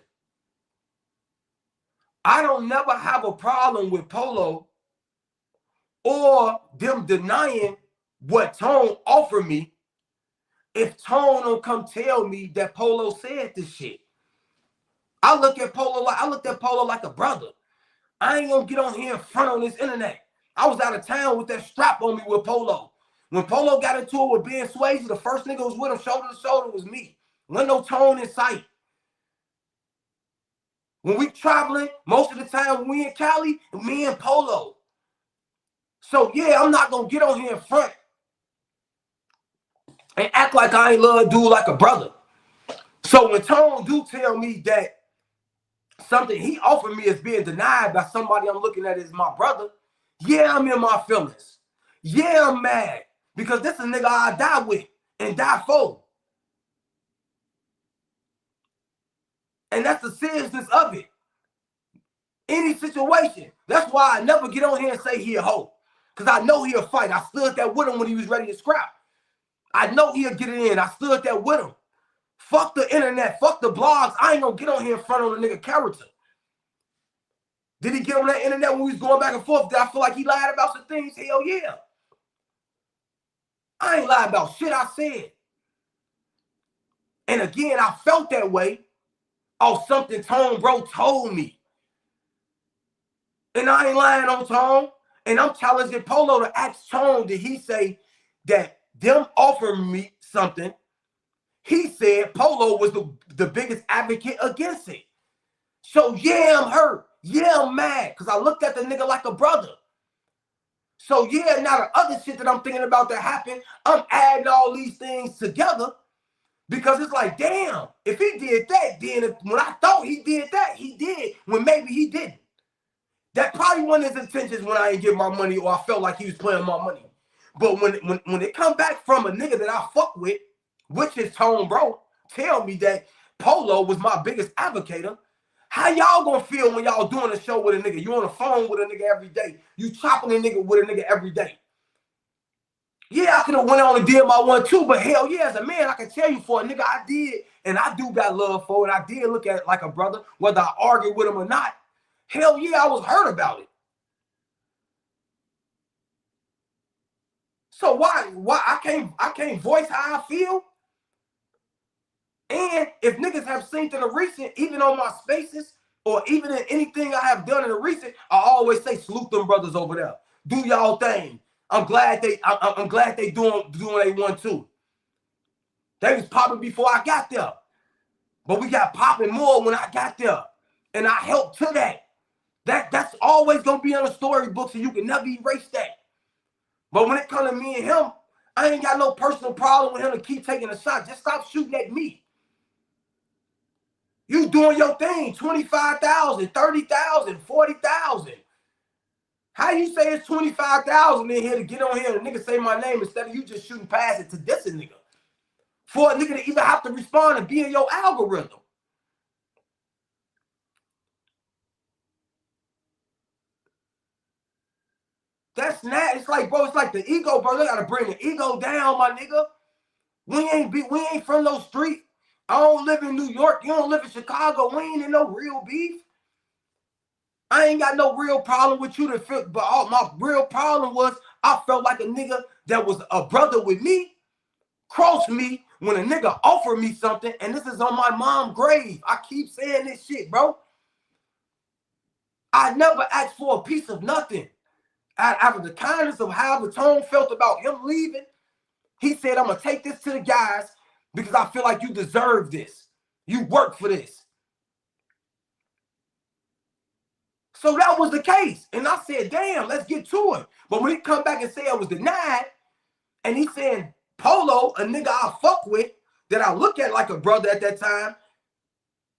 I don't never have a problem with Polo or them denying what Tone offered me if Tone don't come tell me that Polo said this shit. I looked at Polo like a brother. I ain't gonna get on here in front on this internet. I was out of town with that strap on me with Polo. When Polo got into it with Ben Swayze, the first nigga was with him shoulder to shoulder was me. Wasn't no Tone in sight. When we traveling, most of the time when we in Cali, me and Polo. So yeah, I'm not gonna get on here in front and act like I ain't love dude like a brother. So when Tone do tell me that something he offered me is being denied by somebody I'm looking at as my brother, yeah, I'm in my feelings. Yeah, I'm mad. Because this is a nigga I die with and die for. And that's the seriousness of it. Any situation. That's why I never get on here and say he a hoe. Because I know he'll fight. I stood there with him when he was ready to scrap. I know he'll get it in. I stood there with him. Fuck the internet. Fuck the blogs. I ain't gonna get on here in front of a nigga character. Did he get on that internet when we was going back and forth? Did I feel like he lied about some things? Hell yeah. I ain't lied about shit I said. And again, I felt that way off something Tone bro told me. And I ain't lying on Tone. And I'm challenging Polo to ask Tone, did he say that them offering me something? He said Polo was the biggest advocate against it. So yeah, I'm hurt. Yeah, I'm mad. Because I looked at the nigga like a brother. So yeah, now the other shit that I'm thinking about that happened, I'm adding all these things together. Because it's like, damn, if he did that, then when I thought he did that, he did when maybe he didn't. That probably wasn't his intentions when I ain't get my money or I felt like he was playing my money. But when it come back from a nigga that I fuck with, which is Tone bro, tell me that Polo was my biggest advocate, how y'all gonna feel when y'all doing a show with a nigga? You on the phone with a nigga every day. You chopping a nigga with a nigga every day. Yeah, I could have went on and did my one too, but hell yeah, as a man, I can tell you for a nigga I did, and I do got love for it. I did look at it like a brother, whether I argue with him or not. Hell yeah, I was hurt about it. So why I can't voice how I feel? And if niggas have seen in the recent, even on my spaces, or even in anything I have done in the recent, I always say salute them brothers over there. Do y'all thing. I'm glad they doing they want to. They was popping before I got there. But we got popping more when I got there. And I helped to that. That's always gonna be on the storybook, so you can never erase that. But when it comes to me and him, I ain't got no personal problem with him to keep taking a shot. Just stop shooting at me. You doing your thing, 25,000, 30,000, 40,000. How you say it's 25,000 in here to get on here and a nigga say my name instead of you just shooting past it to this nigga? For a nigga to even have to respond and be in your algorithm. That's not, it's like, bro, it's like the ego, bro. They gotta bring the ego down, my nigga. We ain't from no street. I don't live in New York. You don't live in Chicago. We ain't in no real beef. I ain't got no real problem with you to feel, but all my real problem was I felt like a nigga that was a brother with me crossed me when a nigga offered me something, and this is on my mom's grave. I keep saying this shit, bro. I never asked for a piece of nothing. Out of the kindness of how the Tone felt about him leaving, he said, I'm gonna take this to the guys because I feel like you deserve this. You work for this. So that was the case. And I said, damn, let's get to it. But when he come back and say I was denied, and he said, Polo, a nigga I fuck with, that I look at like a brother at that time,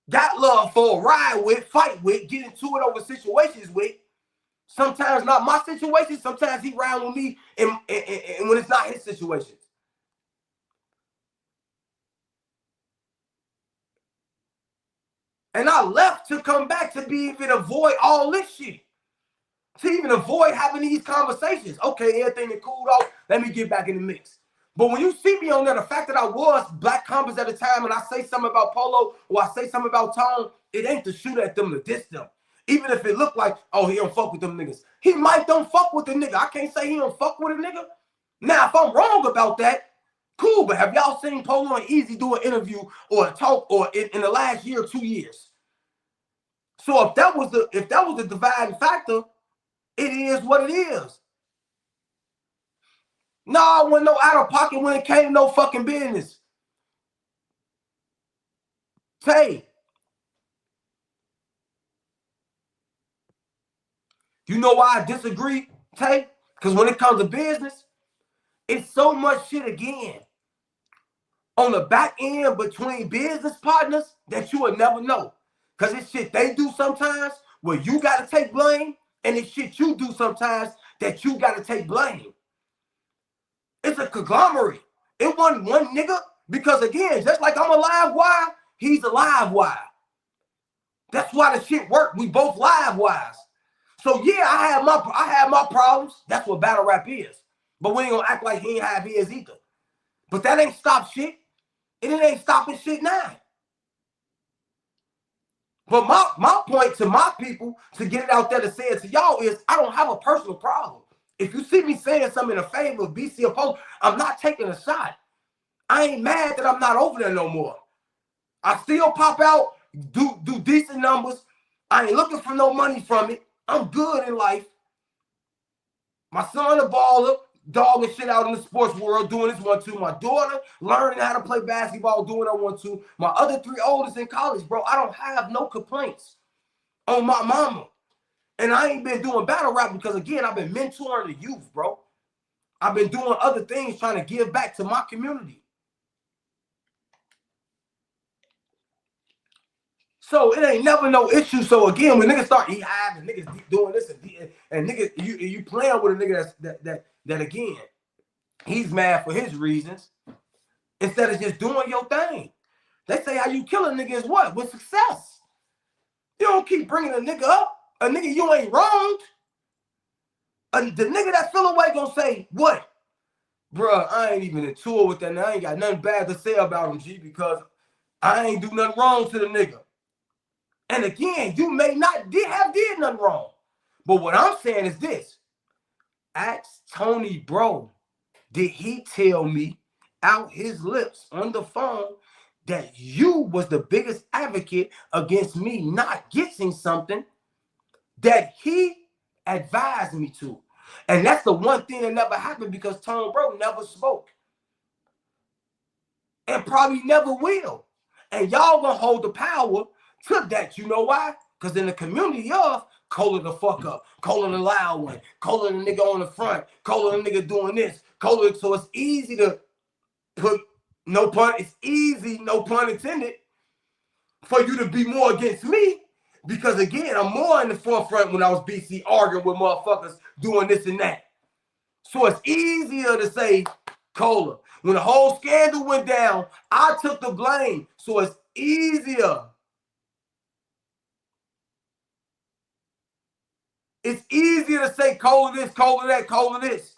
got love for, ride with, fight with, get into it over situations with. Sometimes not my situations, sometimes he ride with me and when it's not his situations. And I left to come back to be even avoid all this shit. To even avoid having these conversations. Okay, everything that cooled off, let me get back in the mix. But when you see me on there, the fact that I was Black Compass at the time and I say something about Polo or I say something about Tone, it ain't to shoot at them to diss them. Even if it look like, oh, he don't fuck with them niggas. He might don't fuck with the nigga. I can't say he don't fuck with a nigga. Now, if I'm wrong about that, cool. But have y'all seen Polo and Eazy do an interview or a talk or in the last year or 2 years? So if that was the dividing factor, it is what it is. No, I wasn't no out of pocket when it came to no fucking business. Tay, you know why I disagree, Tay? Because when it comes to business, it's so much shit again on the back end between business partners that you would never know. Because it's shit they do sometimes where you got to take blame, and it's shit you do sometimes that you got to take blame. It's a conglomerate. It wasn't one nigga. Because again, just like I'm a live wire, he's a live wire. That's why the shit worked. We both live wires. So yeah, I have my problems. That's what battle rap is. But we ain't gonna act like he ain't have his either. But that ain't stop shit. And it ain't stopping shit now. But my point to my people to get it out there to say it to y'all is I don't have a personal problem. If you see me saying something in a favor of BC or Polo, I'm not taking a shot. I ain't mad that I'm not over there no more. I still pop out, do decent numbers. I ain't looking for no money from it. I'm good in life. My son a baller, dogging shit out in the sports world, doing this 1-2. My daughter learning how to play basketball, doing that 1-2. My other 3 oldest in college, bro. I don't have no complaints on my mama. And I ain't been doing battle rap because, again, I've been mentoring the youth, bro. I've been doing other things trying to give back to my community. So it ain't never no issue. So again, when niggas start e-hiving, niggas doing this and niggas, you playing with a nigga that again, he's mad for his reasons instead of just doing your thing. They say how you kill a nigga is what? With success. You don't keep bringing a nigga up. A nigga you ain't wronged. The nigga that feel away gonna say, what? Bruh, I ain't even in tour with that. I ain't got nothing bad to say about him, G, because I ain't do nothing wrong to the nigga. And again, you may not have did nothing wrong. But what I'm saying is this. Ask Tony, bro, did he tell me out his lips on the phone that you was the biggest advocate against me not getting something that he advised me to? And that's the one thing that never happened because Tone Bro never spoke. And probably never will. And y'all gonna hold the power to that. You know why? Because in the community of Cola the fuck up, Cola the loud one, Cola the nigga on the front, Cola the nigga doing this, Cola. So it's easy to put, no pun, it's easy, no pun intended, for you to be more against me. Because again, I'm more in the forefront when I was BC arguing with motherfuckers doing this and that. So it's easier to say Cola. When the whole scandal went down, I took the blame. So it's easier. It's easier to say Cola this, Cola that, Cola this.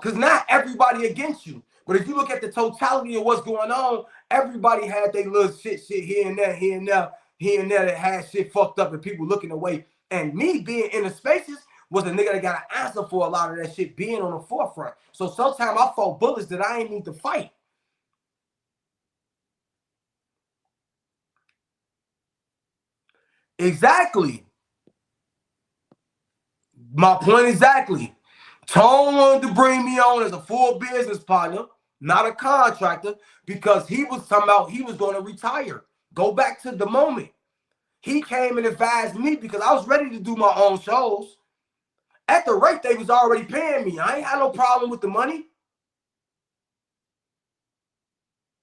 Because not everybody against you. But if you look at the totality of what's going on, everybody had their little shit here and there, here and there that had shit fucked up and people looking away. And me being in the spaces was a nigga that got an answer for a lot of that shit being on the forefront. So sometimes I fought bullets that I ain't need to fight. Exactly. My point exactly. Tone wanted to bring me on as a full business partner, not a contractor, because he was talking about he was going to retire. Go back to the moment. He came and advised me because I was ready to do my own shows. At the rate they was already paying me, I ain't had no problem with the money.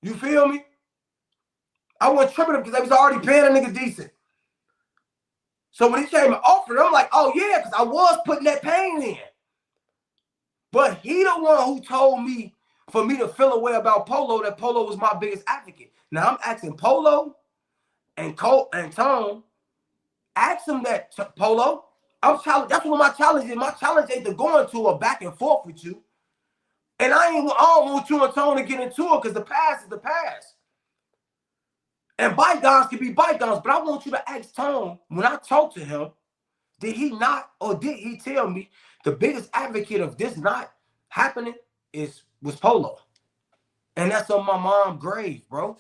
You feel me? I wasn't tripping because they was already paying a nigga decent. So when he came and offered, I'm like, oh yeah, because I was putting that pain in. But he the one who told me for me to feel a way about Polo, that Polo was my biggest advocate. Now I'm asking Polo, And Tone asked him that, Polo. I'm challenge. That's what my challenge is. My challenge ain't to go into a back and forth with you. And I don't want you and Tone to get into it because the past is the past. And bygones can be bygones, but I want you to ask Tone, when I talked to him, did he not, or did he tell me the biggest advocate of this not happening was Polo? And that's on my mom's grave, bro.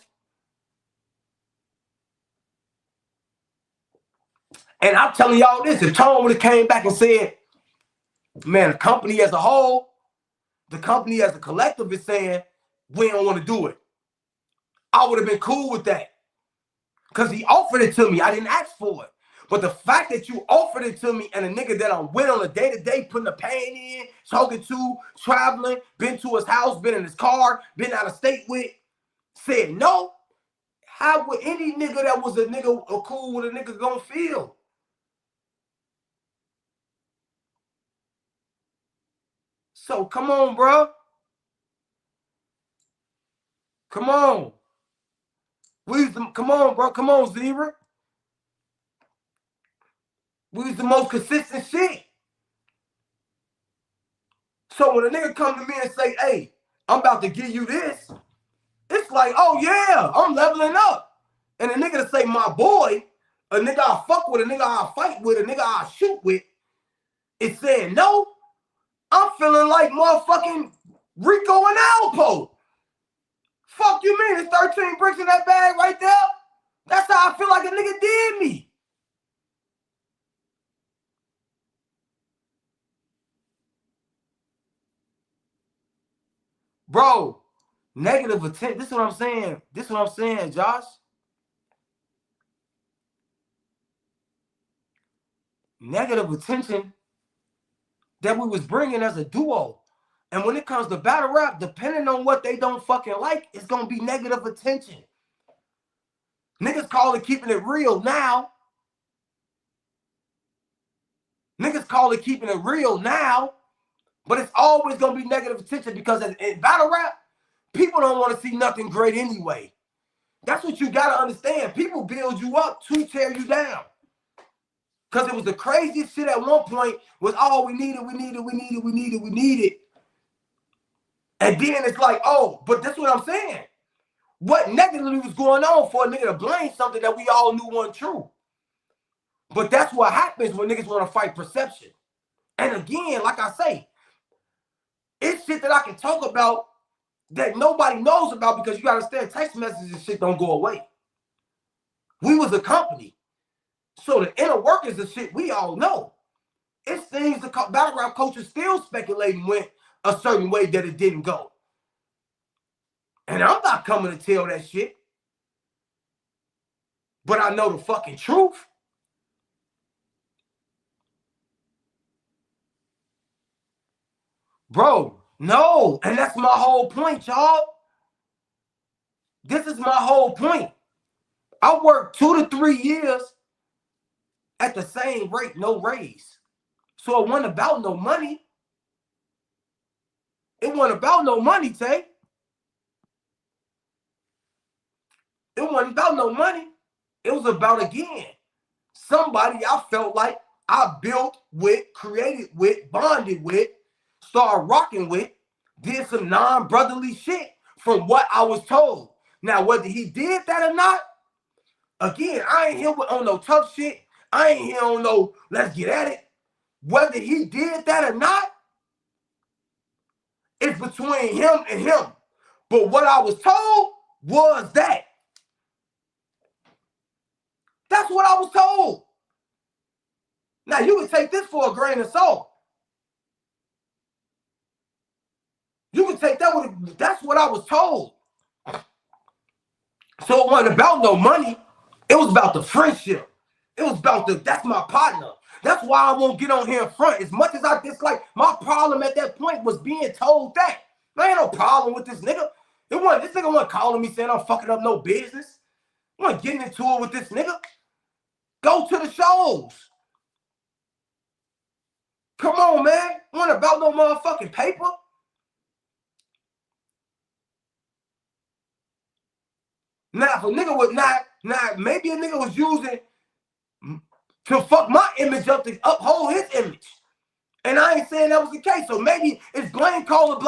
And I'm telling y'all this, if Tone would have came back and said, man, the company as a whole, the company as a collective is saying, we don't want to do it, I would have been cool with that. Because he offered it to me. I didn't ask for it. But the fact that you offered it to me and a nigga that I'm with on a day-to-day, putting the pain in, talking to, traveling, been to his house, been in his car, been out of state with, said no, how would any nigga that was a nigga or cool with a nigga gonna feel? So come on, bro. Come on. Come on, bro. Come on, Zebra. We was the most consistent shit. So when a nigga come to me and say, hey, I'm about to give you this, it's like, oh yeah, I'm leveling up. And a nigga to say my boy, a nigga I fuck with, a nigga I fight with, a nigga I shoot with, is saying no, I'm feeling like motherfucking Rico and Alpo. Fuck you mean? It's 13 bricks in that bag right there? That's how I feel like a nigga did me. Bro, negative attention. This is what I'm saying. This is what I'm saying, Josh. Negative attention that we was bringing as a duo. And when it comes to battle rap, depending on what they don't fucking like, it's going to be negative attention. Niggas call it keeping it real now. Niggas call it keeping it real now. But it's always going to be negative attention because in battle rap, people don't want to see nothing great anyway. That's what you got to understand. People build you up to tear you down. Because it was the craziest shit at one point was, oh, we needed. And then it's like, oh, but that's what I'm saying. What negatively was going on for a nigga to blame something that we all knew wasn't true? But that's what happens when niggas want to fight perception. And again, like I say, it's shit that I can talk about that nobody knows about because you gotta understand text messages and shit don't go away. We was a company. So the inner workings of shit we all know. It's things the battle rap coaches still speculating went a certain way that it didn't go. And I'm not coming to tell that shit. But I know the fucking truth. Bro, no. And that's my whole point, y'all. This is my whole point. I worked 2 to 3 years at the same rate, no raise. So it wasn't about no money. It wasn't about no money, Tay. It wasn't about no money. It was about, again, somebody I felt like I built with, created with, bonded with, started rocking with, did some non-brotherly shit from what I was told. Now, whether he did that or not, again, I ain't here on no tough shit. I ain't here on no let's get at it. Whether he did that or not, it's between him and him. But what I was told was that. That's what I was told. Now, you can take this for a grain of salt. You can take that with, that's what I was told. So it wasn't about no money. It was about the friendship. It was about that's my partner. That's why I won't get on here in front. As much as I dislike, my problem at that point was being told that. I ain't no problem with this nigga. This nigga wasn't calling me saying I'm fucking up no business. I wasn't getting into it with this nigga. Go to the shows. Come on, man. Wasn't about no motherfucking paper. Now, if a nigga would not Now, maybe a nigga was using to fuck my image up to uphold his image. And I ain't saying that was the case. So maybe it's blame Cola,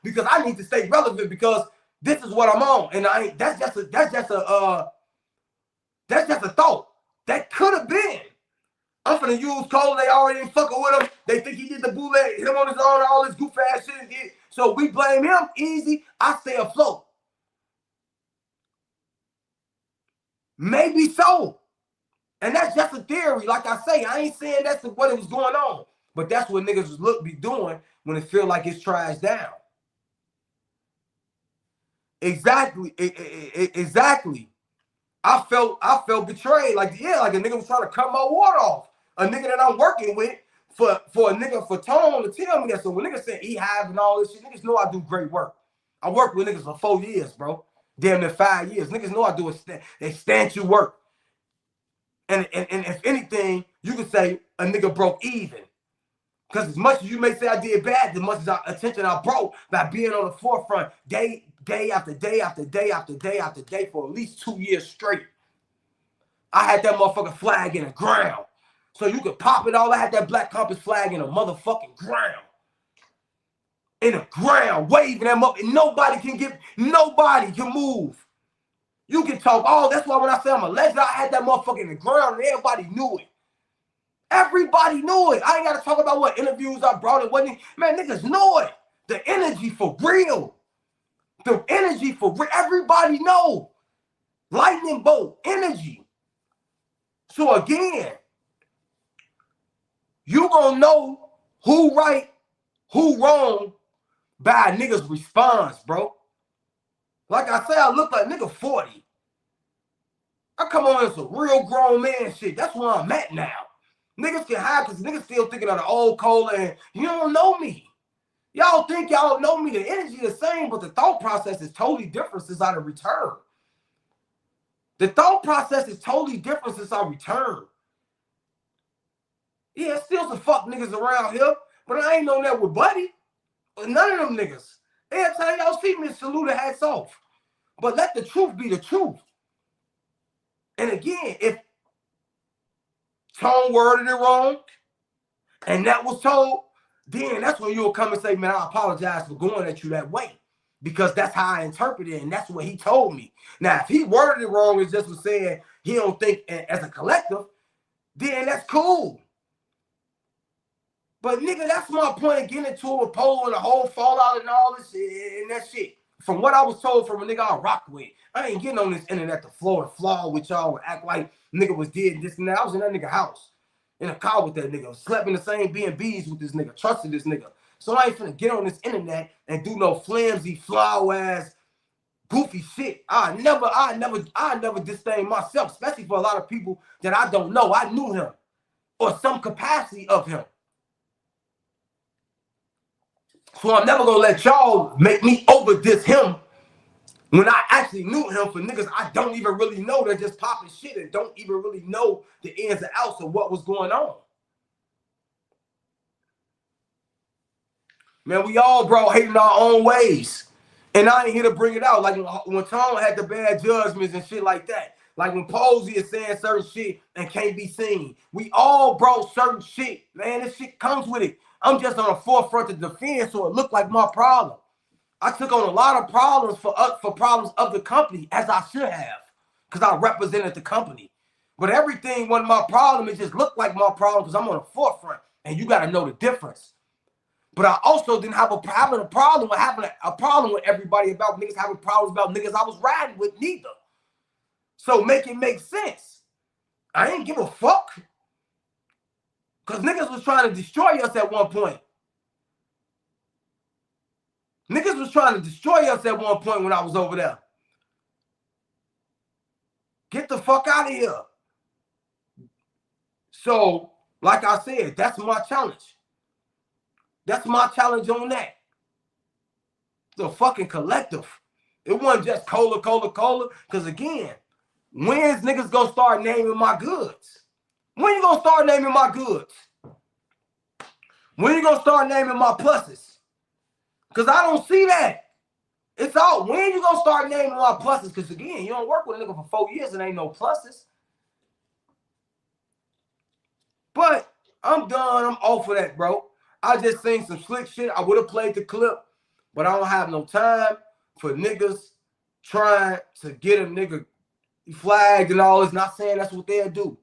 because I need to stay relevant because this is what I'm on. And I ain't that's just a thought. That could have been. I'm finna use Cole. They already ain't fucking with him. They think he did the bootleg, hit him on his own, all this goof ass shit. He did. So we blame him. Easy. I stay afloat. Maybe so. And that's just a theory. Like I say, I ain't saying that's what it was going on. But that's what niggas be doing when it feel like it's trashed down. Exactly. Exactly. I felt betrayed. Like, yeah, like a nigga was trying to cut my water off. A nigga that I'm working with for a nigga for Tone to tell me that. So when niggas say E-Hive and all this shit, niggas know I do great work. I worked with niggas for 4 years, bro. Damn near 5 years. Niggas know I do substantial work. And if anything, you could say a nigga broke even. Because as much as you may say I did bad, as much as attention I broke by being on the forefront day after day after day after day after day for at least 2 years straight. I had that motherfucking flag in the ground. So you could pop it all. I had that Black Compass flag in the motherfucking ground. In the ground, waving them up, and nobody can move. You can talk, oh, that's why when I say I'm a legend, I had that motherfucker in the ground and everybody knew it. Everybody knew it. I ain't got to talk about what interviews I brought. It wasn't, man, niggas knew it. The energy for real. The energy for real. Everybody know. Lightning bolt, energy. So again, you gonna know who right, who wrong by a nigga's response, bro. Like I say, I look like nigga 40. I come on in some real grown man shit. That's where I'm at now. Niggas can hide because niggas still thinking of the old Cola and you don't know me. Y'all think y'all know me. The energy is the same, but the thought process is totally different since I return. The thought process is totally different since I return. Yeah, still some fuck niggas around here, but I ain't known that with Buddy. None of them niggas. Every time y'all see me, salute the hats off. But let the truth be the truth. And again, if Tone worded it wrong, and that was told, then that's when you'll come and say, man, I apologize for going at you that way. Because that's how I interpreted it, and that's what he told me. Now, if he worded it wrong and just was saying he don't think as a collective, then that's cool. But nigga, that's my point of getting into it with Polo and the whole fallout and all this shit and that shit. From what I was told from a nigga I rock with, I ain't getting on this internet to floor and flaw with y'all and act like nigga was dead, this and that. I was in that nigga house, in a car with that nigga, slept in the same B&Bs with this nigga, trusted this nigga. So I ain't finna get on this internet and do no flimsy, flower ass, goofy shit. I never disdain myself, especially for a lot of people that I don't know. I knew him or some capacity of him. So I'm never gonna let y'all make me over diss him when I actually knew him for niggas I don't even really know. They're just popping shit and don't even really know the ins and outs of what was going on. Man, we all, bro, hating our own ways. And I ain't here to bring it out. Like when Tom had the bad judgments and shit like that. Like when Posey is saying certain shit and can't be seen. We all, bro, certain shit. Man, this shit comes with it. I'm just on the forefront to defend, so it looked like my problem. I took on a lot of problems for problems of the company, as I should have, because I represented the company. But everything wasn't my problem. It just looked like my problem because I'm on the forefront, and you got to know the difference. But I also didn't have a problem with everybody about niggas having problems about niggas I was riding with neither. So make it make sense. I ain't give a fuck. Because niggas was trying to destroy us at one point. Niggas was trying to destroy us at one point when I was over there. Get the fuck out of here. So, like I said, that's my challenge. That's my challenge on that. The fucking collective. It wasn't just cola. Because again, when's niggas gonna start naming my goods? When you gonna start naming my goods? When you gonna start naming my pluses? Because I don't see that. It's all, when you gonna start naming our pluses? Because again, you don't work with a nigga for 4 years and ain't no pluses. But I'm done. I'm off of that, bro. I just seen some slick shit. I would have played the clip, but I don't have no time for niggas trying to get a nigga flagged and all this. Not saying that's what they'll do.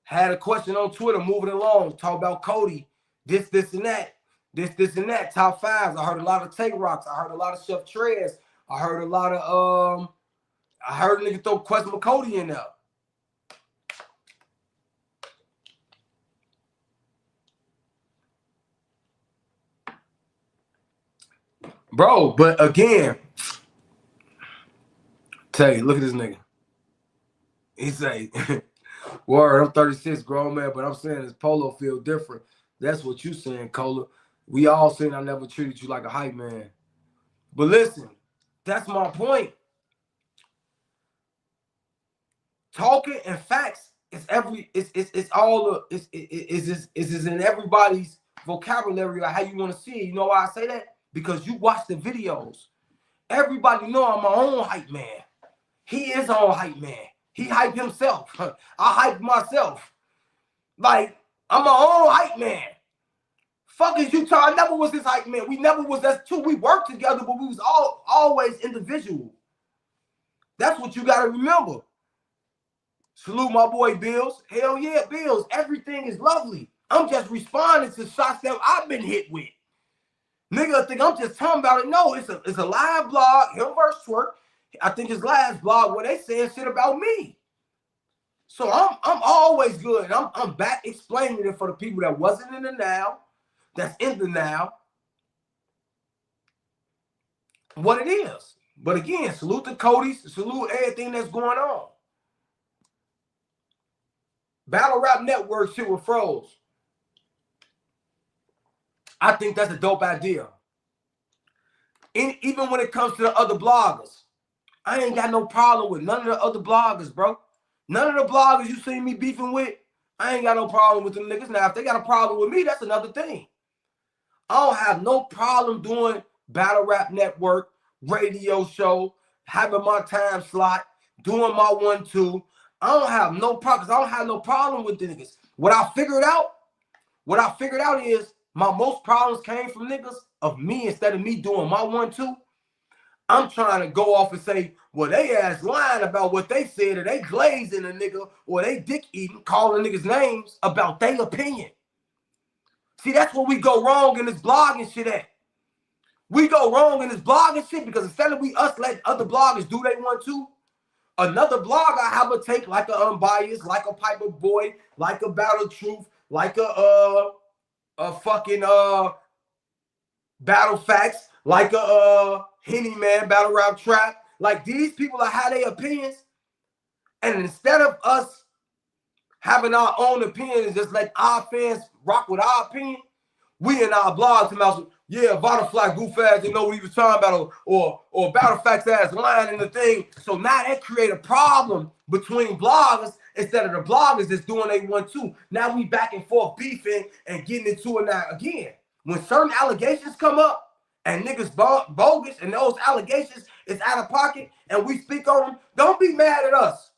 Had a question on Twitter, moving along, talk about Coty, this, and that. This, and that. Top fives. I heard a lot of Take Rocks. I heard a lot of Chef Trez. I heard a lot of I heard a nigga throw question with Coty in there. Bro, but again, tell you, look at this nigga. He say, word, I'm 36, grown man, but I'm saying this Polo feel different. That's what you saying, Cola. We all saying I never treated you like a hype man. But listen, that's my point. Talking and facts is in everybody's vocabulary or how you want to see it. You know why I say that? Because you watch the videos. Everybody know I'm my own hype man. He is our hype man. He hype himself. I hype myself. Like, I'm my own hype man. Fuck is you talking? I never was his hype man. We never was that too. We worked together, but we was always individual. That's what you gotta remember. Salute my boy Bills. Hell yeah, Bills. Everything is lovely. I'm just responding to shots that I've been hit with. Nigga think I'm just talking about it. No, it's a live blog, him versus Twerk. I think his last blog where they saying shit about me. So I'm always good. I'm back explaining it for the people that wasn't in the now, that's in the now, what it is. But again, salute the Cody's, salute everything that's going on. Battle Rap Network shit with froze. I think that's a dope idea. Even when it comes to the other bloggers, I ain't got no problem with none of the other bloggers, bro. None of the bloggers you see me beefing with, I ain't got no problem with them niggas. Now, if they got a problem with me, that's another thing. I don't have no problem doing Battle Rap Network, radio show, having my time slot, doing my 1-2. I don't have no problem. I don't have no problem with the niggas. What I figured out is my most problems came from niggas of me instead of me doing my 1-2. I'm trying to go off and say, well, they ass lying about what they said, or they glazing a nigga, or they dick eating, calling niggas names about their opinion. See, that's where we go wrong in this blogging shit at. We go wrong in this blogging shit because instead of us let other bloggers do they 1-2, another blogger have a take like a Unbiased, like a Piper Boy, like a Battle Truth, like a fucking Battle Facts, like a Henny Man, Battle Rap Trap. Like, these people are have their opinions, and instead of us having our own opinions, just let our fans rock with our opinion, we in our blogs about, yeah, Butterfly goof ass didn't know what he was talking about, or Battle Facts ass lying in the thing. So now that create a problem between bloggers instead of the bloggers that's doing they 1-2. Now we back and forth beefing and getting into it now again. When certain allegations come up and niggas bogus and those allegations is out of pocket and we speak on them, don't be mad at us.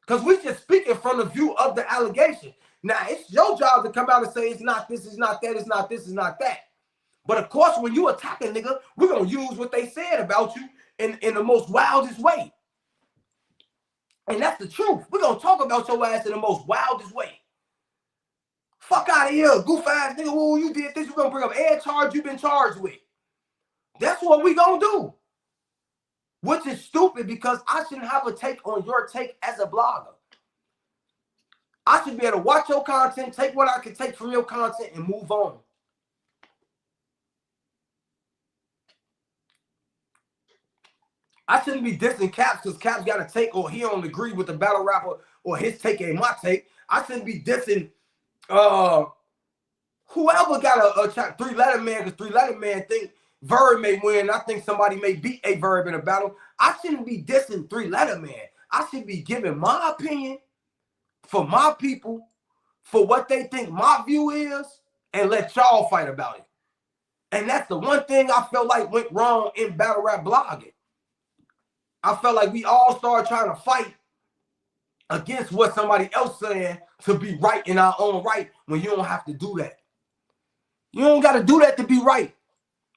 Because we just speaking from the view of the allegation. Now, it's your job to come out and say it's not this, it's not that, it's not this, it's not that. But of course, when you attack a nigga, we're going to use what they said about you in the most wildest way. And that's the truth. We're going to talk about your ass in the most wildest way. Fuck out of here, goof ass nigga. Whoa, you did this. You're going to bring up every charge you've been charged with. That's what we going to do. Which is stupid because I shouldn't have a take on your take as a blogger. I should be able to watch your content, take what I can take from your content, and move on. I shouldn't be dissing Caps because Caps got a take or he don't agree with the battle rapper or his take ain't my take. I shouldn't be dissing whoever got a three-letter man because three-letter man think Verb may win. I think somebody may beat a Verb in a battle. I shouldn't be dissing three-letter man. I should be giving my opinion for my people, for what they think my view is, and let y'all fight about it. And that's the one thing I felt like went wrong in battle rap blogging. I felt like we all started trying to fight against what somebody else saying to be right in our own right when you don't have to do that. You don't got to do that to be right.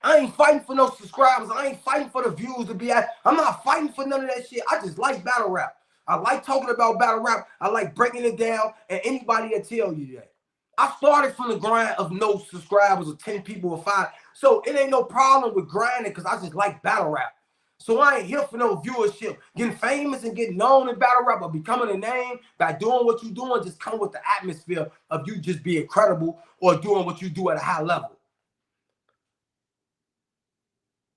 I ain't fighting for no subscribers. I ain't fighting for the views to be at. I'm not fighting for none of that shit. I just like battle rap. I like talking about battle rap. I like breaking it down, and anybody that tell you that. I started from the grind of no subscribers or 10 people or 5. So it ain't no problem with grinding because I just like battle rap. So I ain't here for no viewership. Getting famous and getting known in battle rap or becoming a name by doing what you're doing just come with the atmosphere of you just being credible or doing what you do at a high level.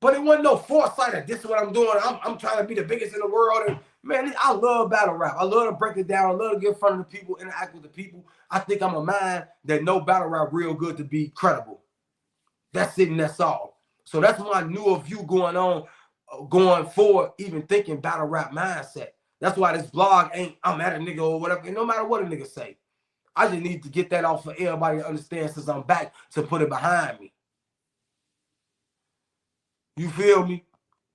But it wasn't no foresight of this is what I'm doing. I'm trying to be the biggest in the world. And man, I love battle rap. I love to break it down. I love to get in front of the people, interact with the people. I think I'm a man that know battle rap real good to be credible. That's it and that's all. So that's my newer view going on, going forward, even thinking battle rap mindset. That's why this blog ain't I'm at a nigga or whatever. And no matter what a nigga say, I just need to get that off for everybody to understand since I'm back to put it behind me. You feel me?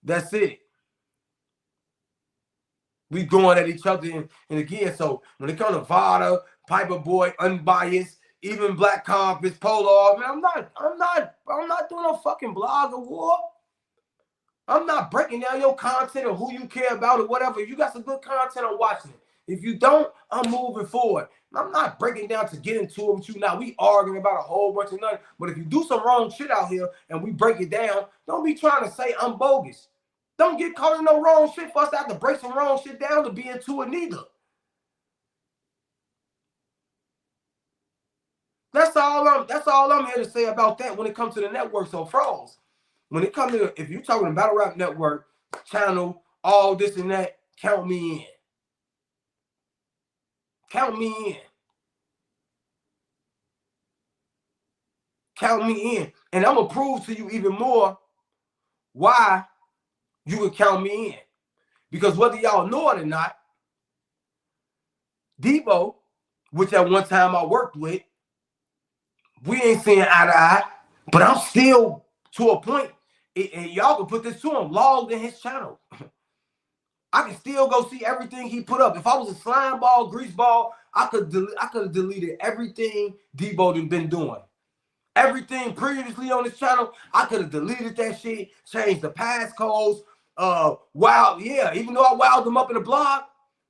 That's it. We going at each other and again. So when it comes to Vada, Piper Boy, Unbiased, even Black Compass, Polo, man, I'm not doing no fucking blog or war. I'm not breaking down your content or who you care about or whatever. If you got some good content, I'm watching it. If you don't, I'm moving forward. I'm not breaking down to get into it with you now. We arguing about a whole bunch of nothing. But if you do some wrong shit out here and we break it down, don't be trying to say I'm bogus. Don't get caught in no wrong shit for us to have to break some wrong shit down to be into it neither. That's all I'm here to say about that when it comes to the networks on froze. When it comes to, if you're talking about Battle Rap Network, channel, all this and that, count me in. Count me in. Count me in. And I'm going to prove to you even more why you would count me in. Because whether y'all know it or not, Debo, which at one time I worked with, we ain't seeing eye to eye, but I'm still to a point, and y'all can put this to him, logged in his channel. I can still go see everything he put up. If I was a slime ball, grease ball, I could have deleted everything Debo done been doing. Everything previously on this channel, I could have deleted that shit, changed the passcodes, even though I wowed them up in the blog,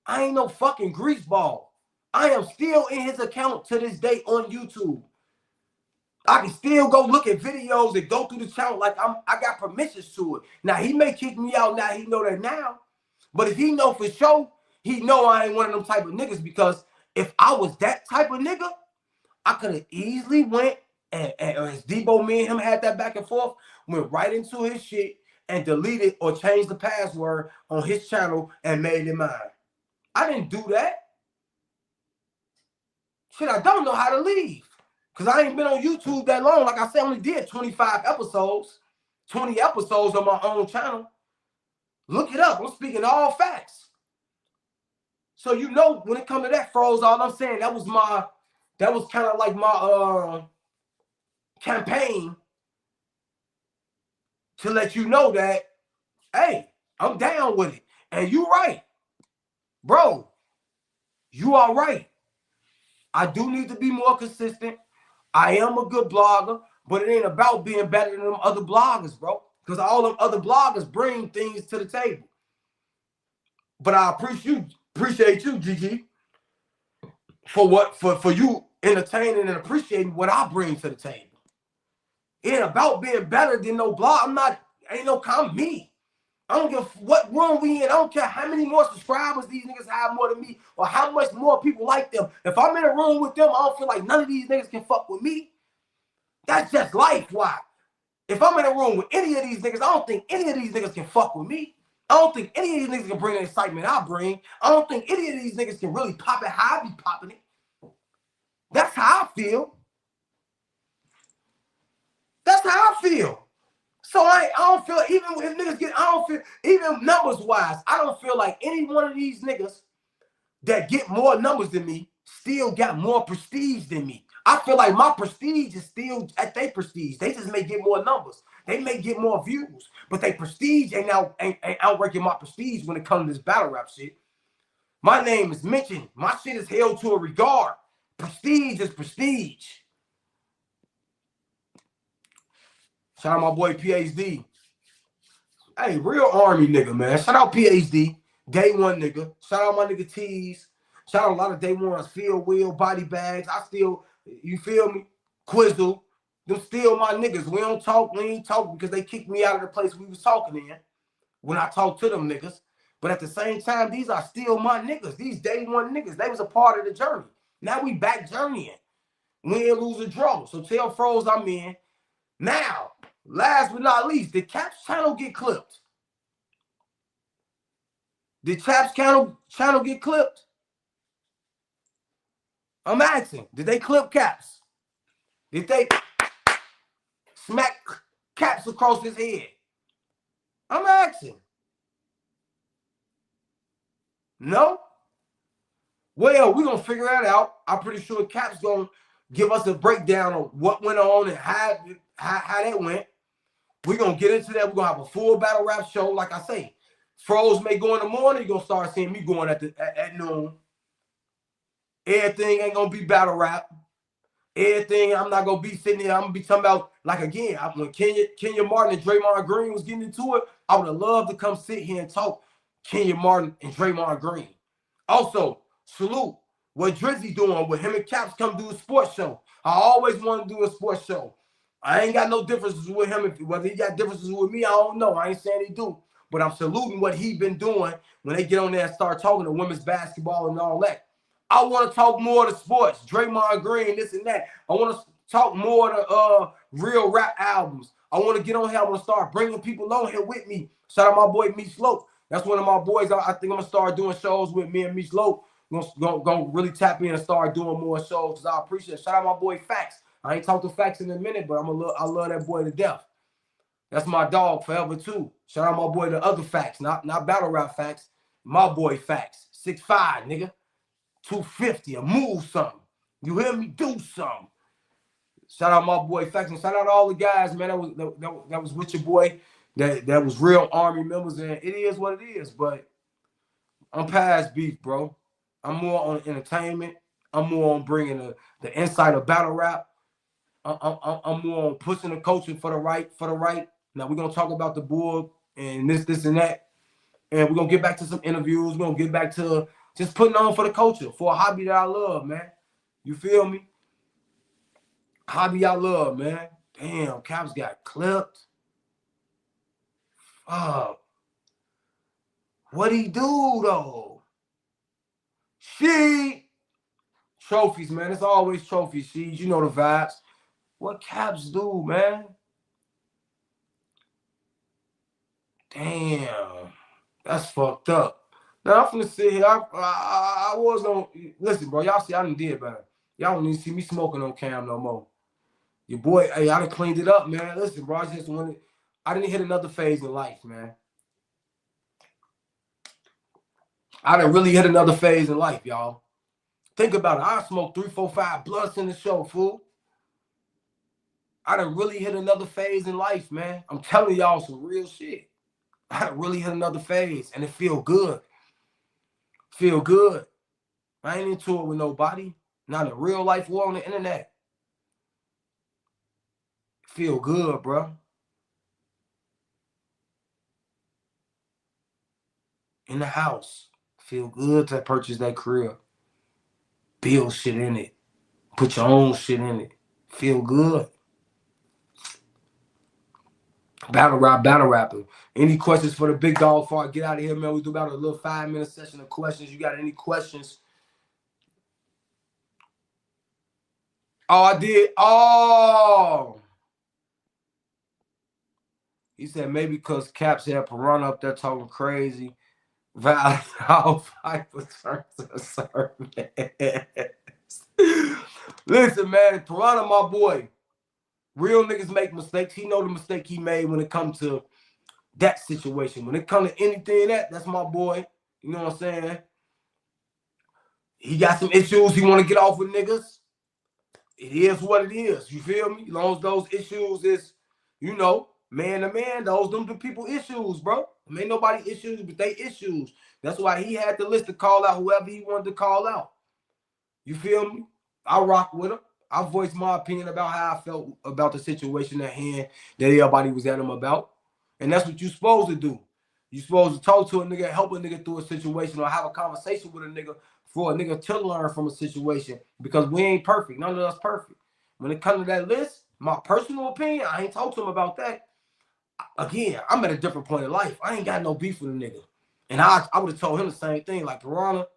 I ain't no fucking grease ball. I am still in his account to this day on YouTube. I can still go look at videos and go through the channel like I got permissions to it. Now, he may kick me out now. He know that now. But if he know for sure, he know I ain't one of them type of niggas because if I was that type of nigga, I could have easily went and as Debo, me and him had that back and forth, went right into his shit and deleted or changed the password on his channel and made it mine. I didn't do that. Shit, I don't know how to leave. Because I ain't been on YouTube that long. Like I said, I only did 25 episodes, 20 episodes on my own channel. Look it up. I'm speaking all facts. So you know, when it comes to that, froze, all I'm saying, that was kind of like my campaign to let you know that, hey, I'm down with it. And you right. Bro, you are right. I do need to be more consistent. I am a good blogger, but it ain't about being better than them other bloggers, bro. Because all them other bloggers bring things to the table. But I appreciate you, Gigi, for you entertaining and appreciating what I bring to the table. It ain't about being better than no blog. I'm me. I don't give what room we in. I don't care how many more subscribers these niggas have more than me or how much more people like them. If I'm in a room with them, I don't feel like none of these niggas can fuck with me. That's just life. Why? If I'm in a room with any of these niggas, I don't think any of these niggas can fuck with me. I don't think any of these niggas can bring the excitement I bring. I don't think any of these niggas can really pop it how I be popping it. That's how I feel. That's how I feel. So I don't feel, even if niggas get, I don't feel, even numbers wise, I don't feel like any one of these niggas that get more numbers than me still got more prestige than me. I feel like my prestige is still at their prestige. They just may get more numbers. They may get more views, but they prestige ain't outranking my prestige when it comes to this battle rap shit. My name is mentioned. My shit is held to a regard. Prestige is prestige. Shout out my boy PhD. Hey, real army nigga, man. Shout out PhD. Day one nigga. Shout out my nigga T's. Shout out a lot of day ones. Field Wheel, Body Bags. I still, you feel me? Quizzle. Them still my niggas. We don't talk. We ain't talk because they kicked me out of the place we was talking in when I talked to them niggas. But at the same time, these are still my niggas. These day one niggas. They was a part of the journey. Now we back journeying. Win, lose, or draw. So tell Froze I'm in. Now, last but not least, did Cap's channel get clipped? Did Cap's channel get clipped? I'm asking. Did they clip Caps? Did they smack Caps across his head? I'm asking. No? Well, we're going to figure that out. I'm pretty sure Cap's going to give us a breakdown of what went on and how that went. We're going to get into that. We're going to have a full battle rap show. Like I say, Froze may go in the morning. You're going to start seeing me going at noon. Everything ain't going to be battle rap. Everything, I'm not going to be sitting there. I'm going to be talking about, like, again, when Kenya Martin and Draymond Green was getting into it, I would have loved to come sit here and talk Kenya Martin and Draymond Green. Also, salute what Drizzy doing with him and Caps come do a sports show. I always want to do a sports show. I ain't got no differences with him. Whether he got differences with me, I don't know. I ain't saying he do. But I'm saluting what he been doing when they get on there and start talking to women's basketball and all that. I want to talk more to sports, Draymond Green, this and that. I want to talk more to real rap albums. I want to get on here. I want to start bringing people on here with me. Shout out my boy Meech Lope. That's one of my boys. I think I'm going to start doing shows with me and Meech Lope. Gonna really tap in and start doing more shows because I appreciate it. Shout out my boy Facts. I ain't talked to Facts in a minute, but I love that boy to death. That's my dog forever too. Shout out my boy the other Facts, not battle rap Facts. My boy Facts, 6'5", nigga. 250, a move something. You hear me? Do something. Shout out my boy Facts and shout out all the guys, man. That was with your boy. That was real Army members, and it is what it is. But I'm past beef, bro. I'm more on entertainment. I'm more on bringing the insight of battle rap. I'm more on pushing the coaching for the right. Now we're gonna talk about the bull and this and that, and we're gonna get back to some interviews. We're gonna get back to just putting on for the culture, for a hobby that I love, man. You feel me? Hobby I love, man. Damn, Caps got clipped. Fuck. What'd he do, though? She. Trophies, man. It's always trophies, she. You know the vibes. What Caps do, man? Damn. That's fucked up. Now, I'm finna sit here. I was on. Listen, bro. Y'all see, I done did better. Y'all don't even see me smoking on cam no more. Your boy, hey, I done cleaned it up, man. Listen, bro. I didn't hit another phase in life, man. I done really hit another phase in life, y'all. Think about it. I smoked 3, 4, 5 blunts in the show, fool. I done really hit another phase in life, man. I'm telling y'all some real shit. I done really hit another phase, and it feel good. Feel good. I ain't into it with nobody. Not in real life or on the internet. Feel good, bro. In the house. Feel good to purchase that crib. Build shit in it. Put your own shit in it. Feel good. Battle rapping. Any questions for the big dog before I get out of here, man? We do about a little 5-minute session of questions. You got any questions? Oh, I did. Oh. He said maybe because Caps had Piranha up there talking crazy. Val fight for terms of service. Listen, man, Piranha, my boy. Real niggas make mistakes. He know the mistake he made when it comes to that situation. When it comes to anything that's my boy. You know what I'm saying? He got some issues he want to get off with niggas. it is what it is. You feel me? As long as those issues is, you know, man to man, those them the people issues, bro. Ain't nobody issues, but they issues. That's why he had the list to call out whoever he wanted to call out. You feel me? I rock with him. I voiced my opinion about how I felt about the situation at hand that everybody was at him about. And that's what you're supposed to do. You're supposed to talk to a nigga, help a nigga through a situation, or have a conversation with a nigga for a nigga to learn from a situation. Because we ain't perfect. None of us perfect. When it comes to that list, my personal opinion, I ain't talked to him about that. Again, I'm at a different point in life. I ain't got no beef with a nigga. And I would have told him the same thing. Like, Piranha,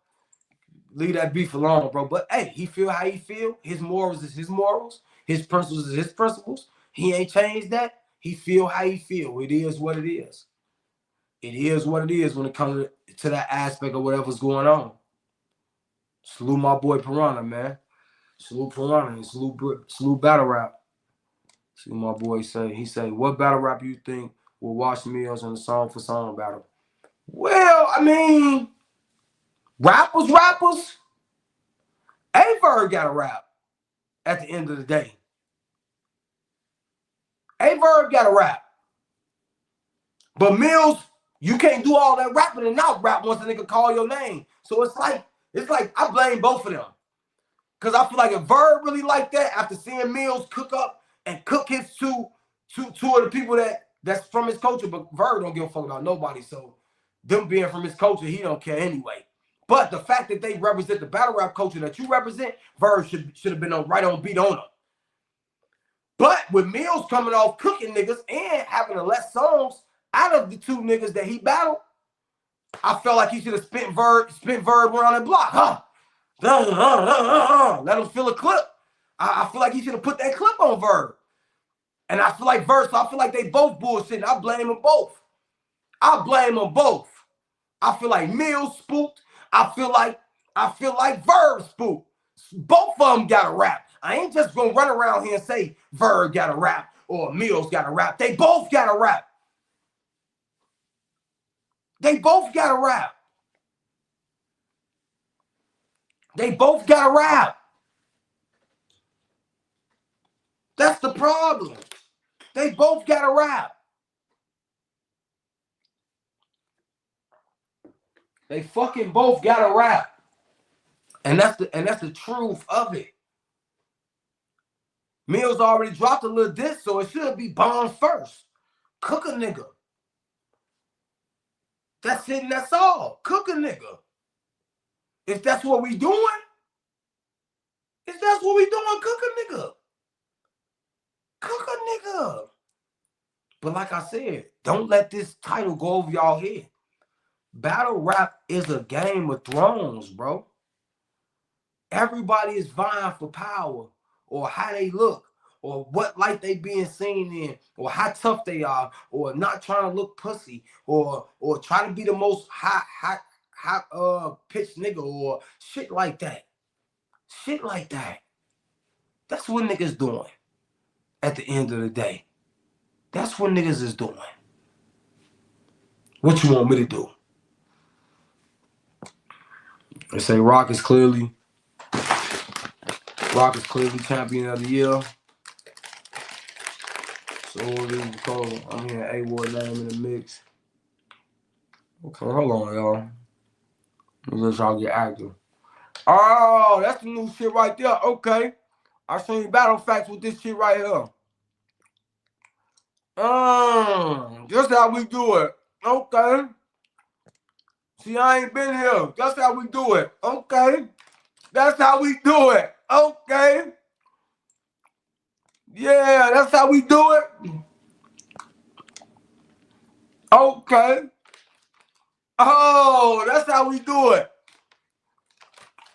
leave that beef alone, bro. But hey, he feel how he feel. His morals is his morals. His principles is his principles. He ain't changed that. He feel how he feel. It is what it is. It is what it is when it comes to that aspect of whatever's going on. Salute my boy Piranha, man. Salute Piranha and salute battle rap. See what my boy say. He say, what battle rap you think will wash Mills in the song for song battle? Well, I mean, rappers. A-Verb got a rap at the end of the day. A-Verb got a rap. But Mills, you can't do all that rapping and not rap once a nigga call your name. So it's like I blame both of them. Because I feel like if Verb really like that, after seeing Mills cook up and cook his two of the people that's from his culture, but Verb don't give a fuck about nobody. So them being from his culture, he don't care anyway. But the fact that they represent the battle rap culture that you represent, Verb should have been right on beat on them. But with Mills coming off cooking niggas and having the less songs out of the two niggas that he battled, I felt like he should have spent Verb around the block, huh? Let him feel a clip. I feel like he should have put that clip on Verb. And I feel like they both bullshitting. I blame them both. I feel like Mills spooked. I feel like Verb spooked. Both of them got a rap. I ain't just gonna run around here and say Verb got a rap or Mills got a rap. They both got a rap. They both got a rap. They both got a rap. That's the problem. They both got a rap. They fucking both got a rap. And that's the truth of it. Mills already dropped a little diss, so it should be bomb first. Cook a nigga. That's it and that's all. Cook a nigga. If that's what we doing, cook a nigga. Cook a nigga. But like I said, don't let this title go over y'all head. Battle rap is a Game of Thrones, bro. Everybody is vying for power or how they look or what light they being seen in or how tough they are or not trying to look pussy or try to be the most hot pitch nigga or shit like that. Shit like that. That's what niggas doing at the end of the day. That's what niggas is doing. What you want me to do? They say Rock is clearly champion of the year. So I'm hearing A-Ward name in the mix. Okay, hold on, y'all. Let y'all get active. Oh, that's the new shit right there. Okay. I show you battle facts with this shit right here. Just how we do it. Okay. See, I ain't been here. That's how we do it. Okay. That's how we do it. Okay. Yeah, that's how we do it. Okay. Oh, that's how we do it.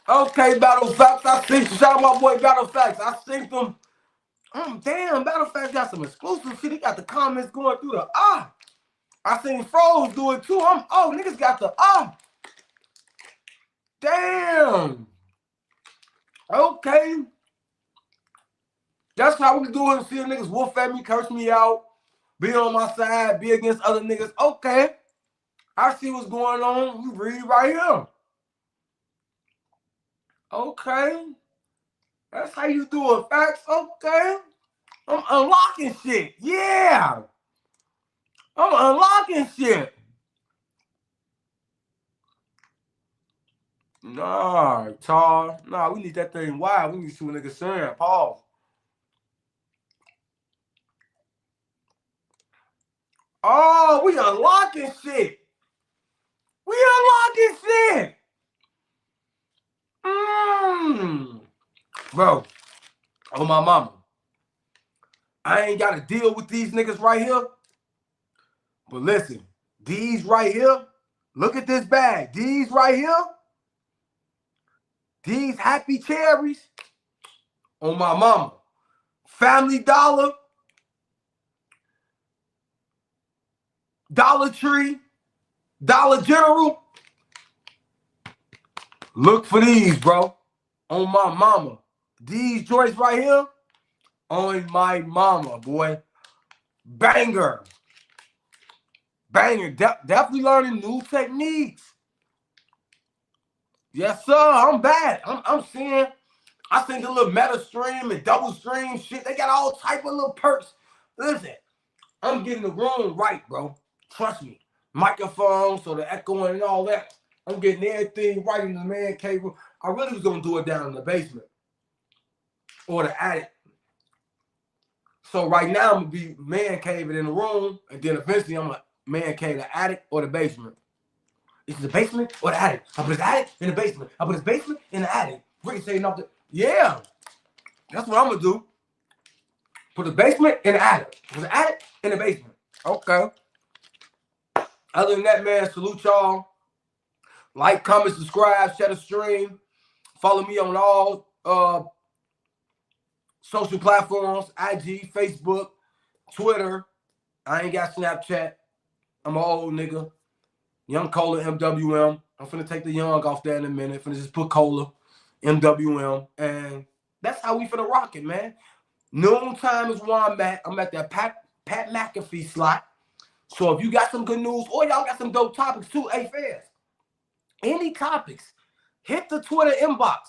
Okay, Battle Facts. I see. Shout out my boy Battle Facts. I see them. Damn, Battle Facts got some exclusive shit. He got the comments going through the I seen Froze do it too. Niggas got the Damn. Okay. That's how we do it. See niggas wolf at me, curse me out, be on my side, be against other niggas. Okay. I see what's going on. You read right here. Okay. That's how you do it, facts. Okay. I'm unlocking shit. Yeah. I'm unlocking shit. Nah, Tar. Nah, we need that thing wide. We need to see what niggas saying. Pause. Oh, we unlocking shit. We unlocking shit. Bro, oh my mama. I ain't got to deal with these niggas right here. But listen, these right here, look at this bag. These right here, these happy cherries on my mama. Family Dollar, Dollar Tree, Dollar General. Look for these, bro. On my mama. These joints right here, on my mama, boy. Banger. Banger. Definitely learning new techniques. Yes, sir. I'm bad. I'm seeing, I think a little meta stream and double stream shit. They got all type of little perks. Listen, I'm getting the room right, bro. Trust me. Microphone, so the echoing and all that. I'm getting everything right in the man cave. I really was gonna do it down in the basement or the attic. So right now I'm gonna be man caving in the room, and then eventually I'm gonna man cave the attic or the basement. Is it the basement or the attic? I put his attic in the basement. I put his basement in the attic. Ricocheting off the. Yeah, that's what I'm gonna do. Put the basement in the attic. Put the attic in the basement. Okay. Other than that, man, salute y'all. Like, comment, subscribe, share the stream. Follow me on all social platforms: IG, Facebook, Twitter. I ain't got Snapchat. I'm an old nigga. Young Cola, MWM. I'm finna take the young off there in a minute. Finna just put Cola, MWM. And that's how we finna rock it, man. Noontime is where I'm at. I'm at that Pat McAfee slot. So if you got some good news or y'all got some dope topics too, hey, fans, any topics, hit the Twitter inbox.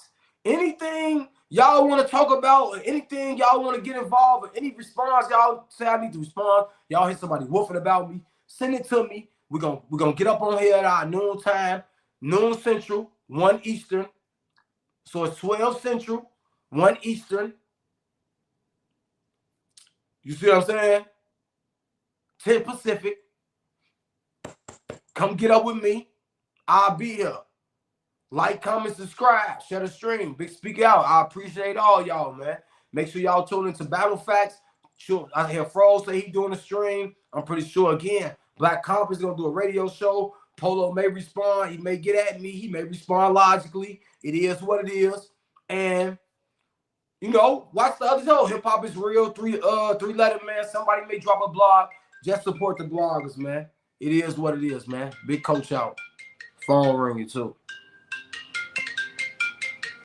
Anything y'all want to talk about or anything y'all want to get involved or any response y'all say I need to respond, y'all hear somebody woofing about me, send it to me. We're gonna get up on here at our noon time, noon Central, 1 Eastern. So it's 12 Central, 1 Eastern. You see what I'm saying? 10 Pacific. Come get up with me. I'll be here. Like, comment, subscribe, share the stream. Big speak out. I appreciate all y'all, man. Make sure y'all tune into Battle Facts. Sure, I hear Fro say he doing a stream. I'm pretty sure, again, Black Comp is going to do a radio show. Polo may respond. He may get at me. He may respond logically. It is what it is. And, you know, watch the other show. Hip Hop is Real. Three-letter, man. Somebody may drop a blog. Just support the bloggers, man. It is what it is, man. Big coach out. Phone ringing, too.